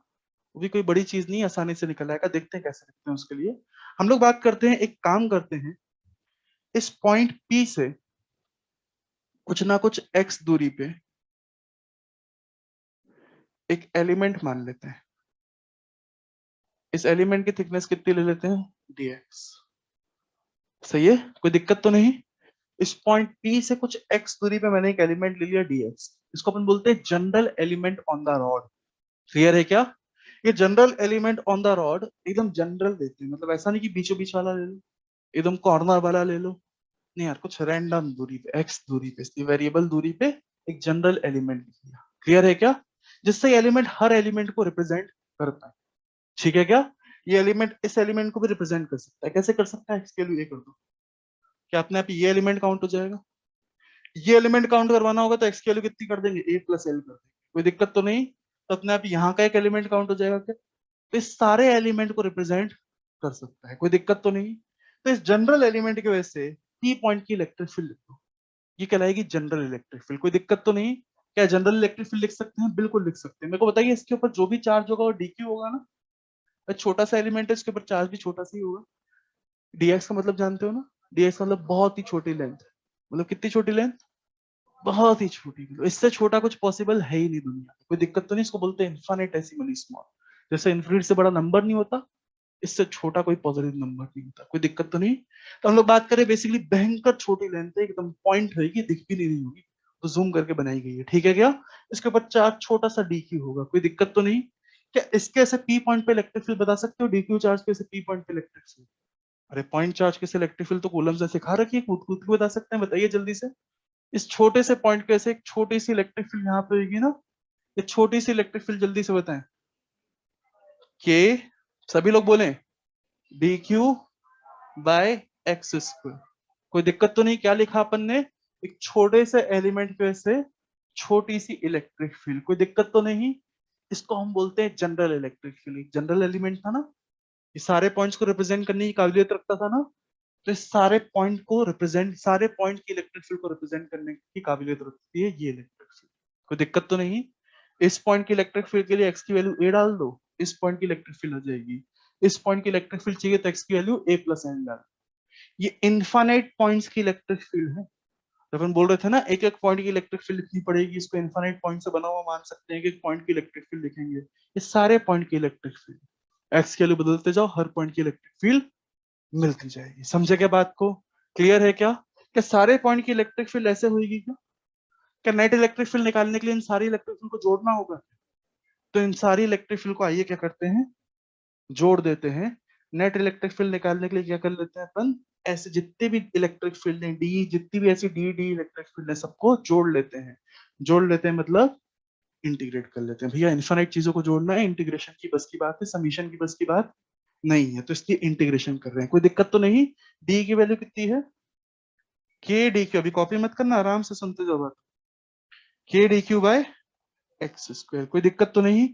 वो भी कोई बड़ी चीज नहीं, आसानी से निकल आएगा। देखते हैं कैसे लिखते हैं। उसके लिए हम लोग बात करते हैं, एक काम करते हैं, इस पॉइंट P से कुछ ना कुछ x दूरी पे एक एलिमेंट मान लेते हैं। इस एलिमेंट की थिकनेस कितनी ले लेते हैं dx। सही है, कोई दिक्कत तो नहीं। इस पॉइंट P से कुछ x दूरी पे मैंने एक एलिमेंट ले लिया dx। इसको अपन बोलते हैं general element on the rod. Clear है क्या? ये general element on the rod एकदम जनरल देते हैं, मतलब ऐसा नहीं कि बीचों बीच वाला ले लो, एकदम कॉर्नर वाला ले लो, नहीं यार, कुछ रैंडम दूरी पे x दूरी पे वेरिएबल दूरी पे एक जनरल एलिमेंट लिख लिया। क्लियर है क्या? जिससे एलिमेंट हर एलिमेंट को रिप्रेजेंट करता है। ठीक है क्या? ये एलिमेंट इस एलिमेंट को भी रिप्रेजेंट कर सकता है। कैसे कर सकता है? x के लिए कर दो, क्या अपने आप ये एलिमेंट काउंट हो जाएगा? ये एलिमेंट काउंट करवाना होगा तो x की वैल्यू कितनी कर देंगे a + l कर देंगे, कोई दिक्कत तो नहीं। तो अपने आप यहाँ का एक एलिमेंट काउंट हो जाएगा क्या? तो इस सारे एलिमेंट को रिप्रेजेंट कर सकता है, कोई दिक्कत तो नहीं। तो इस जनरल एलिमेंट की वजह से P पॉइंट की इलेक्ट्रिक फील्ड लिख दो, ये कहलाएगी जनरल इलेक्ट्रिक फील्ड। कोई दिक्कत तो नहीं। क्या जनरल इलेक्ट्रिक फील्ड लिख सकते हैं? बिल्कुल लिख सकते हैं। मेरे को बताइए, इसके ऊपर जो भी चार्ज होगा वो dq होगा ना? छोटा सा एलिमेंट है, इसके ऊपर चार्ज भी छोटा सा ही होगा। dx का मतलब जानते हो ना? dx का मतलब बहुत ही छोटी लेंथ, मतलब कितनी छोटी लेंथ? बहुत ही छोटी। इससे छोटा कुछ पॉसिबल है ही नहीं दुनिया में, कोई दिक्कत तो नहीं। इसको बोलते हैं इन्फिनिटेसिमली स्मॉल। जैसे इन्फिनिट से बड़ा नंबर नहीं होता, इससे छोटा कोई पॉजिटिव नंबर नहीं होता, कोई दिक्कत तो नहीं। तो हम लोग बात करें बेसिकली भयंकर छोटी लेंथ है, एकदम पॉइंट रहेगी, दिख भी नहीं रही होगी, तो जूम करके बनाई गई है। ठीक है क्या? इसके ऊपर चार्ज छोटा सा dq होगा, कोई दिक्कत तो नहीं। क्या इसके ऐसे p पॉइंट पे इलेक्ट्रिक फील्ड बता सकते हो? dq चार्ज के ऐसे p पॉइंट पे इलेक्ट्रिक फील्ड? अरे पॉइंट चार्ज के इलेक्ट्रिक फील्ड तो कूलम से सिखा रखी है, कूद कूद के बता सकते हैं, बताइए जल्दी से। इस छोटे से पॉइंट के ऐसे एक छोटी सी इलेक्ट्रिक फील्ड यहाँ पे होगी ना, ये छोटी सी इलेक्ट्रिक फील्ड जल्दी से बताएं। के सभी लोग बोलें dq/x²। कोई दिक्कत तो नहीं। क्या लिखा अपन ने? एक छोटे से एलिमेंट पे से छोटी सी इलेक्ट्रिक फील्ड, कोई दिक्कत तो नहीं। इसको हम बोलते हैं general electric field. General element था ना, ये सारे पॉइंट्स को रिप्रेजेंट करने की काबिलियत रखता था ना, तो इस सारे पॉइंट को रिप्रेजेंट, सारे पॉइंट की इलेक्ट्रिक फील्ड को रिप्रेजेंट करने की काबिलियत रखती है ये इलेक्ट्रिक फील्ड। कोई दिक्कत तो नहीं। इस पॉइंट की इलेक्ट्रिक फील्ड के लिए x की वैल्यू a डाल दो, इस पॉइंट की इलेक्ट्रिक फील्ड आ जाएगी। इस पॉइंट की इलेक्ट्रिक फील्ड चाहिए तो x की वैल्यू a + n डाल। ये इनफाइनाइट पॉइंट्स की इलेक्ट्रिक फील्ड है। जब हम बोल रहे थे ना एक एक पॉइंट की इलेक्ट्रिक फील्ड लिखनी पड़ेगी, इसको इनफाइनाइट पॉइंट से बना हुआ मान सकते हैं कि एक पॉइंट की इलेक्ट्रिक फील्ड लिखेंगे। ये सारे पॉइंट की इलेक्ट्रिक फील्ड, x की वैल्यू बदलते जाओ, हर पॉइंट की इलेक्ट्रिक फील्ड मिलती जाएगी। समझे क्या बात को? क्लियर है क्या? क्या सारे पॉइंट की इलेक्ट्रिक फील्ड ऐसे होगी क्या? क्या नेट इलेक्ट्रिक फील्ड निकालने के लिए इन सारी इलेक्ट्रिक फील्ड को जोड़ना होगा? तो इन सारी इलेक्ट्रिक फील्ड को आइए क्या करते हैं, जोड़ देते हैं। नेट इलेक्ट्रिक फील्ड निकालने के लिए क्या कर लेते हैं अपन, ऐसे जितने भी इलेक्ट्रिक फील्ड है डी, जितनी भी ऐसी डी इलेक्ट्रिक फील्ड है सबको जोड़ लेते हैं। जोड़ लेते हैं मतलब इंटीग्रेट कर लेते हैं। भैया इनफाइनाइट चीजों को जोड़ना है, इंटीग्रेशन की बस की बात है, समीशन की बस की बात नहीं है, तो इसलिए इंटीग्रेशन कर रहे हैं। कोई दिक्कत तो नहीं। डी की वैल्यू कितनी है? के डी क्यू, अभी कॉपी मत करना, आराम से सुनते जाओ बात। के डी क्यू/x², कोई दिक्कत तो नहीं।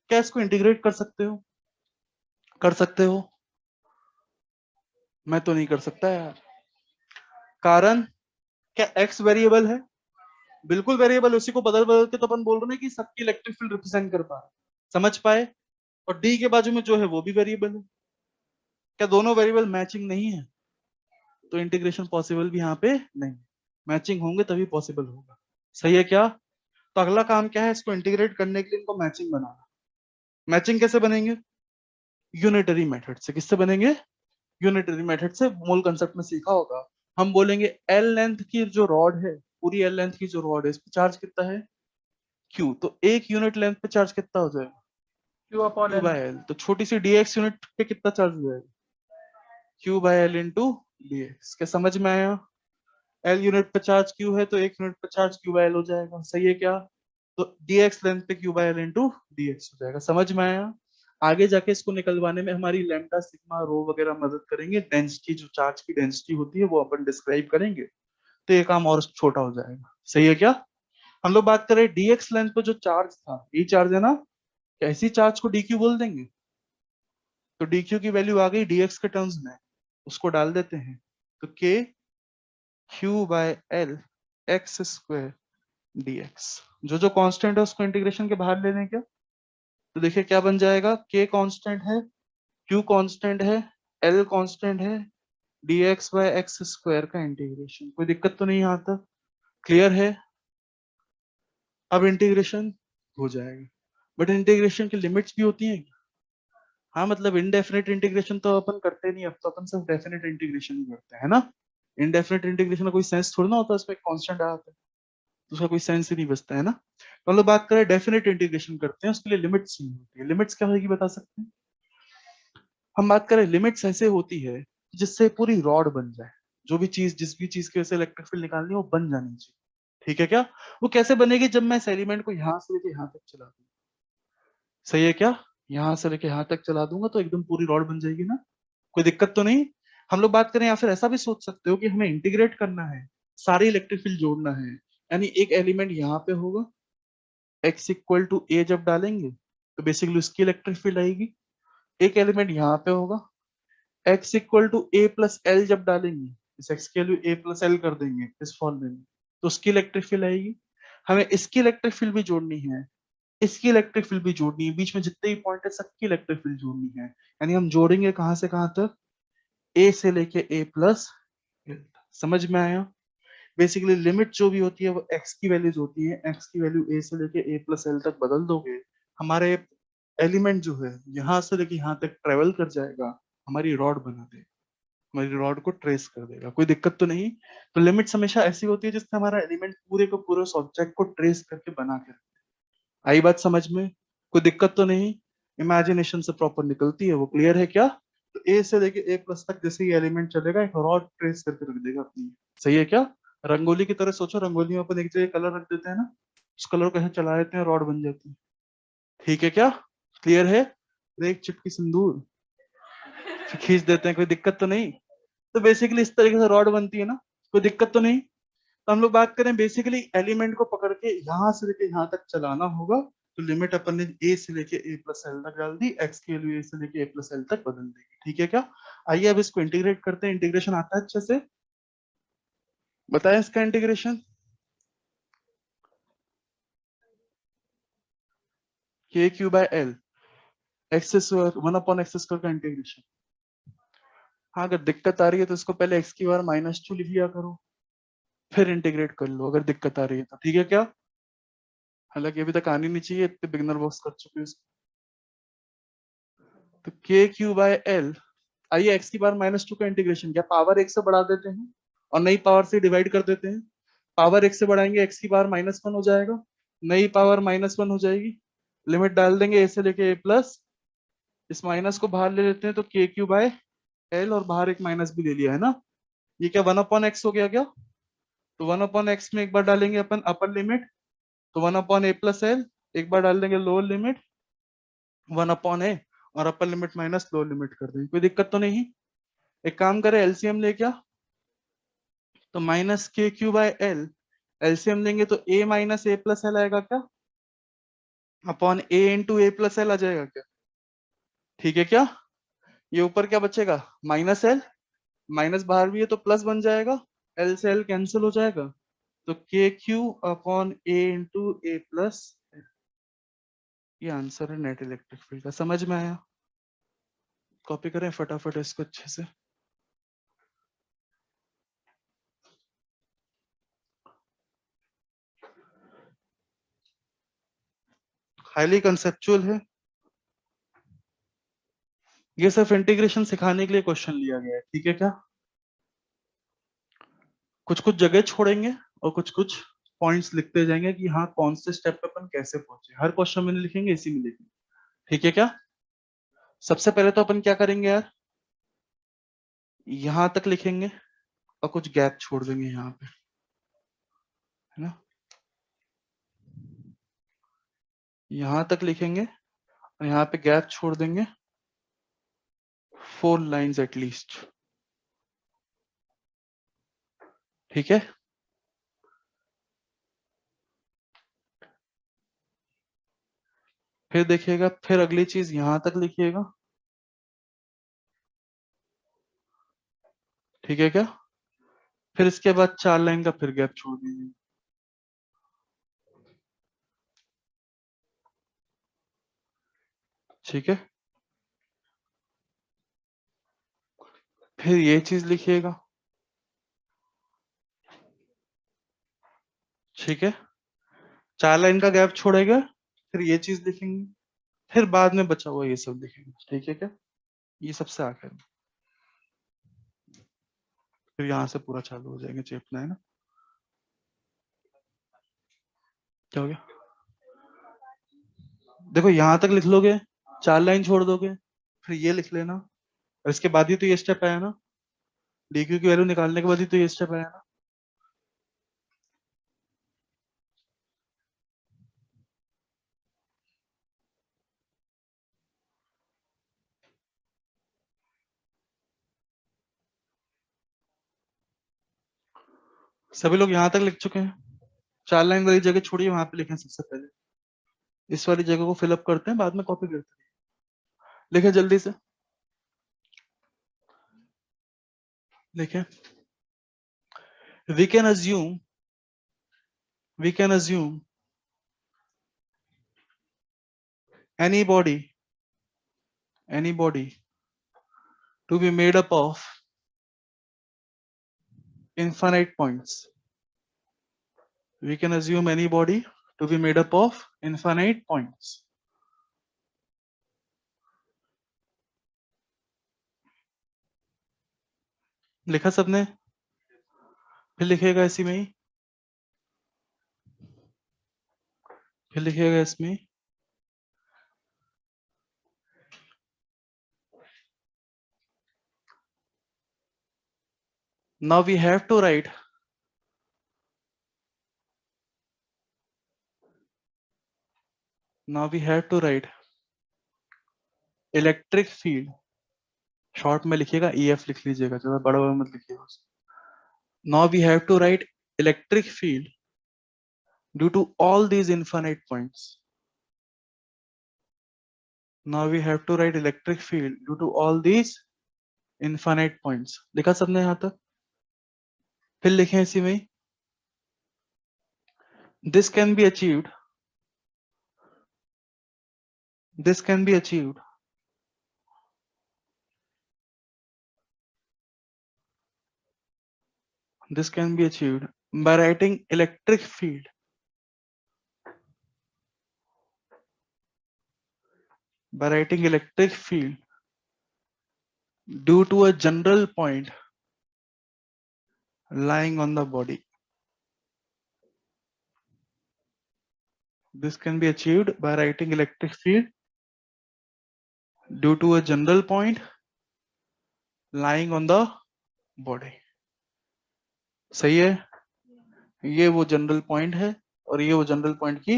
क्या इसको इंटीग्रेट कर सकते हो? कर सकते हो? मैं तो नहीं कर सकता यार। कारण क्या x वेरिएबल है? बिल्कुल वेरिएबल, उसी को बदल बदल के तो अपन बोल रहे हैं कि सबकी इलेक्ट्रिक फील्ड रिप्रेजेंट कर पा रहे, समझ पाए? और डी के बाजू में जो है वो भी वेरिएबल है। क्या दोनों वेरिएबल मैचिंग नहीं है? तो इंटीग्रेशन पॉसिबल भी यहाँ पे नहीं। मैचिंग होंगे तभी पॉसिबल होगा। सही है क्या? तो अगला काम क्या है, इसको इंटीग्रेट करने के लिए इनको मैचिंग बनाना। मैचिंग कैसे बनेंगे? यूनिटरी मेथड से। किससे बनेंगे? यूनिटरी मेथड से। मूल कंसेप्ट में सीखा होगा। हम बोलेंगे एल लेंथ की जो रॉड है, पूरी एल लेंथ की जो रॉड है, इस पे चार्ज कितना है? क्यू। तो एक यूनिट लेंथ पे चार्ज कितना हो जाएगा? Q Q/L। By L. तो छोटी सी dx यूनिट पे कितना चार्ज हो जाएगा? Q by L into dx। क्या समझ में आया? एल यूनिट पे चार्ज क्यू है तो एक यूनिट पे चार्ज क्यू बाय एल हो जाएगा। सही है क्या? तो dx लेंथ पे Q by L into dx हो जाएगा। समझ में आया? आगे जाके इसको निकलवाने में हमारी लैम्डा सिग्मा रो वगैरह मदद करेंगे। डेंसिटी, जो चार्ज की डेंसिटी होती है वो अपन डिस्क्राइब करेंगे। तो ये काम और छोटा हो जाएगा। सही है क्या? हम लोग बात करें dx लेंथ पे जो चार्ज था, ये चार्ज है ना, क्या इसी चार्ज को dq बोल देंगे? तो dq की वैल्यू आ गई dx के टर्म्स में, उसको डाल देते हैं। तो k q by L x square dx, जो जो कांस्टेंट है उसको इंटीग्रेशन के बाहर ले लें क्या? तो देखिए क्या बन जाएगा, k कांस्टेंट है, q कांस्टेंट है, l कांस्टेंट है, dx बाय एक्स स्क्वायर का इंटीग्रेशन। कोई दिक्कत तो नहीं यहाँ तक? क्लियर है? अब इंटीग्रेशन हो जाएगा, बट इंटीग्रेशन की लिमिट्स भी होती हैं। हाँ मतलब इनडेफिनेट इंटीग्रेशन तो अपन करते नहीं, अब तो अपन सिर्फ डेफिनेट इंटीग्रेशन ही करते हैं ना। इनडेफिनेट इंटीग्रेशन का कोई सेंस थोड़ा ना होता है, उसमें कांस्टेंट आता है तो उसका कोई सेंस ही नहीं बचता है ना। तो हम लोग बात करें डेफिनेट इंटीग्रेशन करते हैं, उसके लिए लिमिट्स नहीं होती है। लिमिट्स क्या होगी बता सकते हैं? हम बात करें लिमिट्स ऐसे होती है जिससे पूरी रॉड बन जाए, जो भी चीज जिस भी चीज की वजह से इलेक्ट्रिक फील्ड निकालनी है वो बन जानी चाहिए। ठीक है क्या? वो कैसे बनेगी? जब मैं इस एलिमेंट को यहाँ से लेके यहाँ तक चला दूँ। सही है क्या? यहाँ से लेके यहाँ तक चला दूंगा तो एकदम पूरी रॉड बन जाएगी ना। कोई दिक्कत तो नहीं? हम लोग बात करें, या फिर ऐसा भी सोच सकते हो कि हमें इंटीग्रेट करना है, सारी इलेक्ट्रिक फील्ड जोड़ना है, यानी एक एलिमेंट यहाँ पे होगा, x इक्वल टू ए जब डालेंगे तो बेसिकली उसकी इलेक्ट्रिक फील्ड आएगी। एक एलिमेंट यहाँ पे होगा, x equal to A plus L जब डालेंगे, इस x की वैल्यू ए प्लस एल कर देंगे इस फॉर्मूले में, तो उसकी इलेक्ट्रिक फील्ड आएगी। हमें इसकी इलेक्ट्रिक फील्ड भी जोड़नी है, इसकी इलेक्ट्रिक फील्ड भी जोड़नी है, बीच में जितने भी पॉइंट है सबकी इलेक्ट्रिक फील्ड जोड़नी है। यानी हम जोड़ेंगे कहां से कहां तक? ए से लेके ए प्लस। समझ में आया? बेसिकली लिमिट जो भी होती है वो एक्स की वैल्यूज होती है, एक्स की वैल्यू ए से लेके ए प्लस एल तक बदल दोगे, हमारे एलिमेंट जो है यहाँ से लेके यहाँ तक ट्रेवल कर जाएगा, हमारी रॉड बना देगा, हमारी रॉड को ट्रेस कर देगा। कोई दिक्कत तो नहीं? तो लिमिट्स हमेशा ऐसी होती है जिससे हमारा एलिमेंट पूरे को पूरे ऑब्जेक्ट को ट्रेस करके बना के। आई बात समझ में? कोई दिक्कत तो नहीं? इमेजिनेशन से प्रॉपर निकलती है वो। क्लियर है क्या? तो ए से लेके ए प्लस तक जैसे ही एलिमेंट चलेगा एक रॉड ट्रेस करके रख देगा अपनी। सही है क्या? रंगोली की तरह सोचो, रंगोली में अपन एक जगह कलर रख देते हैं ना, उस कलर को ऐसे चला देते हैं, रॉड बन जाती है। ठीक है क्या? क्लियर है? एक चुटकी सिंदूर फिर खींच देते हैं, कोई दिक्कत तो नहीं? तो बेसिकली इस तरीके से रॉड बनती है ना, कोई दिक्कत तो नहीं? तो हम लोग बात करें बेसिकली एलिमेंट को पकड़ के यहाँ से लेके यहाँ तक चलाना होगा, तो लिमिट अपन ने ए से लेके ए प्लस एल तक डाल दी, एक्स की वैल्यू ए से लेके ए प्लस एल तक बदल देगी। ठीक है क्या? आइए अब इसको इंटीग्रेट करते हैं। इंटीग्रेशन आता है अच्छे से? बताएं इसका इंटीग्रेशन। के Q by L x square 1/x² का इंटीग्रेशन। हाँ अगर दिक्कत आ रही है तो इसको पहले x की पावर -2 लिख लिया करो, फिर इंटीग्रेट कर लो अगर दिक्कत आ रही है तो। ठीक है क्या? हालांकि अभी तक आनी नहीं चाहिए, इतने बिगनर बॉक्स कर चुके हैं इसको। तो के क्यू बाय एल, आइए एक्स की पावर -2 का इंटीग्रेशन, क्या पावर एक से बढ़ा देते हैं और नई पावर से डिवाइड कर देते हैं? पावर एक से बढ़ाएंगे एक्स की पावर -1 हो जाएगा, नई पावर -1 हो जाएगी, लिमिट डाल देंगे ए से लेके ए प्लस, इस माइनस को बाहर ले लेते हैं तो के क्यू बाय एल, और बाहर एक माइनस भी ले लिया है ना, ये क्या 1/x हो गया क्या? तो 1/x में एक बार डालेंगे अपन अपर लिमिट, तो 1/a प्लस एल, एक बार डाल देंगे लोअर लिमिट 1/a, और upper limit minus lower limit कर देंगे। कोई दिक्कत तो नहीं? एक काम करें एलसीएम ले क्या, तो माइनस के क्यू बाय एल, एलसीएम लेंगे तो a minus A plus L आएगा क्या, upon a into A plus L आ जाएगा क्या? ठीक है क्या? ये ऊपर क्या बचेगा, माइनस एल, माइनस बाहर भी है तो प्लस बन जाएगा, एल से एल कैंसिल हो जाएगा, तो के Q upon A into A plus, ये आंसर है नेट इलेक्ट्रिक फील्ड का। समझ में आया? कॉपी करें फटाफट इसको अच्छे से। हाईली कंसेप्चुअल है, ये सिर्फ इंटीग्रेशन सिखाने के लिए क्वेश्चन लिया गया है। ठीक है क्या? कुछ कुछ जगह छोड़ेंगे और कुछ कुछ पॉइंट्स लिखते जाएंगे कि हाँ कौन से स्टेप पे अपन कैसे पहुंचे, हर क्वेश्चन में नहीं लिखेंगे, इसी में लिखेंगे। ठीक है क्या? सबसे पहले तो अपन क्या करेंगे यार, यहां तक लिखेंगे और कुछ गैप छोड़ देंगे यहाँ पे, है ना, यहां तक लिखेंगे और यहाँ पे गैप छोड़ देंगे 4 लाइंस एटलीस्ट। ठीक है? फिर देखिएगा, फिर अगली चीज यहां तक लिखिएगा, ठीक है क्या? फिर इसके बाद 4 लाइन का फिर गैप छोड़ दीजिए, ठीक है? फिर ये चीज लिखिएगा, ठीक है? 4 लाइन का गैप छोड़ेगा, फिर ये चीज लिखेंगे, फिर बाद में बचा हुआ ये सब लिखेंगे, ठीक है क्या? ये सबसे आखिर में, फिर यहाँ से पूरा चालू हो जाएंगे चेपना, है ना? क्या हो गया? देखो यहाँ तक लिख लोगे, 4 लाइन छोड़ दोगे, फिर ये लिख लेना, और इसके बाद ही तो ये स्टेप आया ना, dq की वैल्यू निकालने के बाद ही तो ये स्टेप आया ना। सभी लोग यहाँ तक लिख चुके हैं? 4 लाइन वाली जगह छोड़िए, वहां पे लिखें सबसे पहले, इस वाली जगह को फिलअप करते हैं, बाद में कॉपी करते हैं। लिखें जल्दी से, लिखें। we can assume we can assume any body to be made up of infinite points. We can assume any body to be made up of infinite points. लिखा सबने? फिर लिखिएगा इसी में ही, फिर लिखिएगा इसमें। Now we have to write electric field, short में लिखिएगा, EF लिख लीजिएगा, ज्यादा बड़ा बड़ा मत लिखिएगा। Now we have to write electric field due to all these infinite points. Now we have to write electric field due to all these infinite points. लिखा सबने यहां तक? फिर लिखें इसी में, this can be achieved this can be achieved by writing electric field due to a general point lying on the body. This can be achieved by writing electric field due to a general point lying on the body. सही है? ये वो general point है और ये वो general point की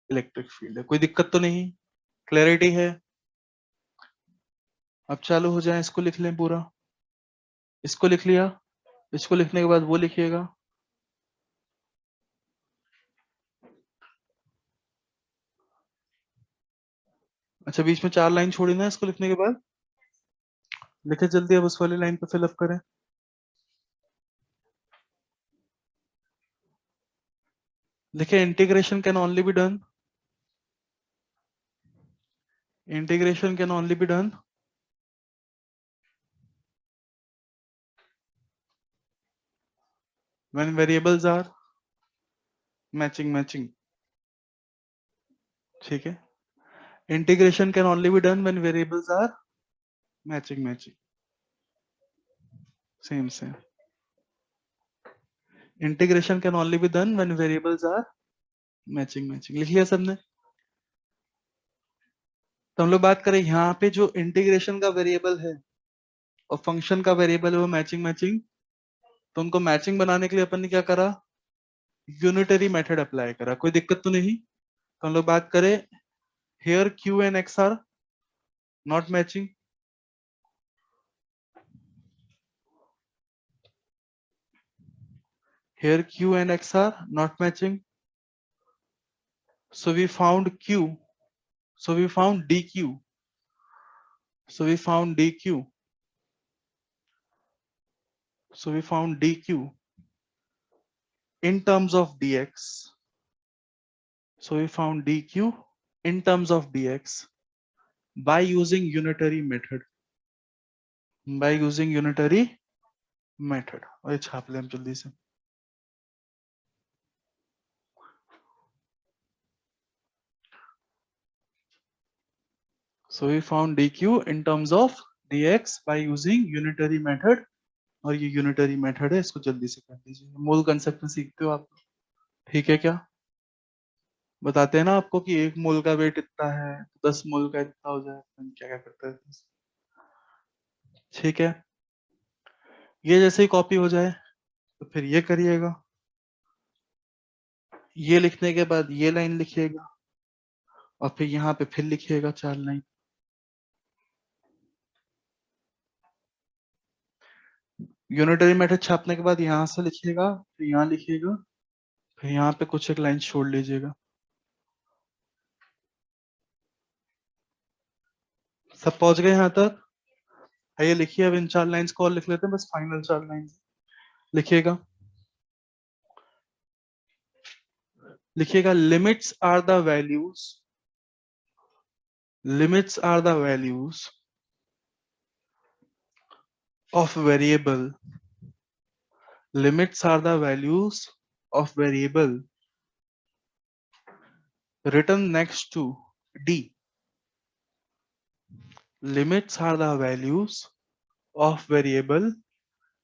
electric field है। कोई दिक्कत तो नहीं? क्लैरिटी है? अब चालू हो जाए, इसको लिख लें पूरा, इसको लिख लिया, इसको लिखने के बाद वो लिखिएगा। अच्छा, बीच में 4 लाइन छोड़ी ना इसको लिखने के बाद, लिखे जल्दी, अब उस वाली लाइन पे फिलअप करें। लिखे integration can only be done when variables are matching. ठीक है, integration can only be done when variables are matching. Same integration can only be done when variables are matching. लिख लिया सबने? तो हम लोग बात करें यहाँ पे जो इंटीग्रेशन का वेरिएबल है और फंक्शन का वेरिएबल है वो मैचिंग, तो उनको मैचिंग बनाने के लिए अपन ने क्या करा? यूनिटरी मेथड अप्लाई करा। कोई दिक्कत तो नहीं? तो हम लोग बात करें, here q and x are not matching, so we found q So we found dq. So we found dq. So we found dq in terms of dx. So we found dq in terms of dx by using unitary method. By using unitary method. और छाप लें हम जल्दी से. So we found dq in terms of dx by using unitary method. और ये unitary method है, इसको जल्दी से कर दीजिए. मूल कंसेप्ट में सीखते हो आप, ठीक है क्या? बताते हैं ना आपको कि 1 मोल का वेट इतना है, 10 मोल का इतना हो जाए, क्या क्या करते हैं. ठीक है, ये जैसे ही कॉपी हो जाए तो फिर ये करिएगा. ये लिखने के बाद ये लाइन लिखिएगा और फिर यहाँ पे फिर लिखिएगा 4 लाइन. यूनिटरी मेथड छापने के बाद यहाँ से लिखिएगा, फिर यहाँ लिखिएगा, फिर यहाँ पे कुछ एक लाइन छोड़ लीजिएगा. सब पहुंच गए यहाँ तक? आइए लिखिए, अब इन 4 लाइंस को और लिख लेते हैं, बस फाइनल 4 लाइंस लिखिएगा. लिखिएगा limits are the values. Limits are the values of variable. Limits are the values of variable written next to d. Limits are the values of variable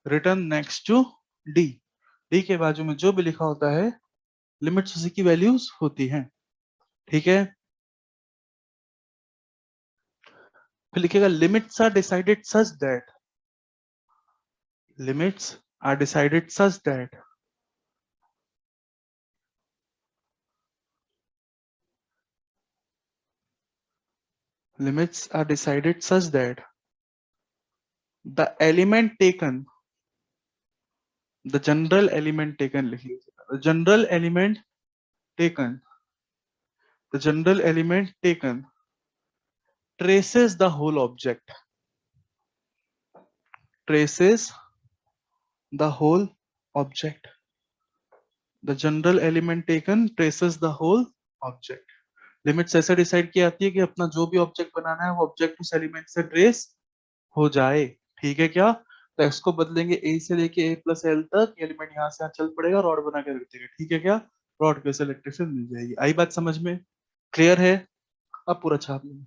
written next to d. d के बाजू में जो भी लिखा होता है limits उसी की वैल्यूज होती हैं. ठीक है, फिर लिखिएगा limits are decided such that. Limits are decided such that limits are decided such that the element taken, the general element taken लिखिएगा. The general element taken, the general element taken traces the whole object. Traces the whole object. The general element taken traces the whole object. Limits ऐसे decide की जाती है कि अपना जो भी object बनाना है वो ऑब्जेक्ट उस एलिमेंट से ट्रेस हो जाए. ठीक है क्या? तो x को बदलेंगे a से लेके a प्लस l तक, एलिमेंट यहाँ से यहाँ चल पड़ेगा, रॉड बना के रख देगा. ठीक है क्या? रॉड के इलेक्ट्रिसिटी मिल जाएगी. आई बात समझ में? क्लियर है? अब पूरा छाप लेंगे.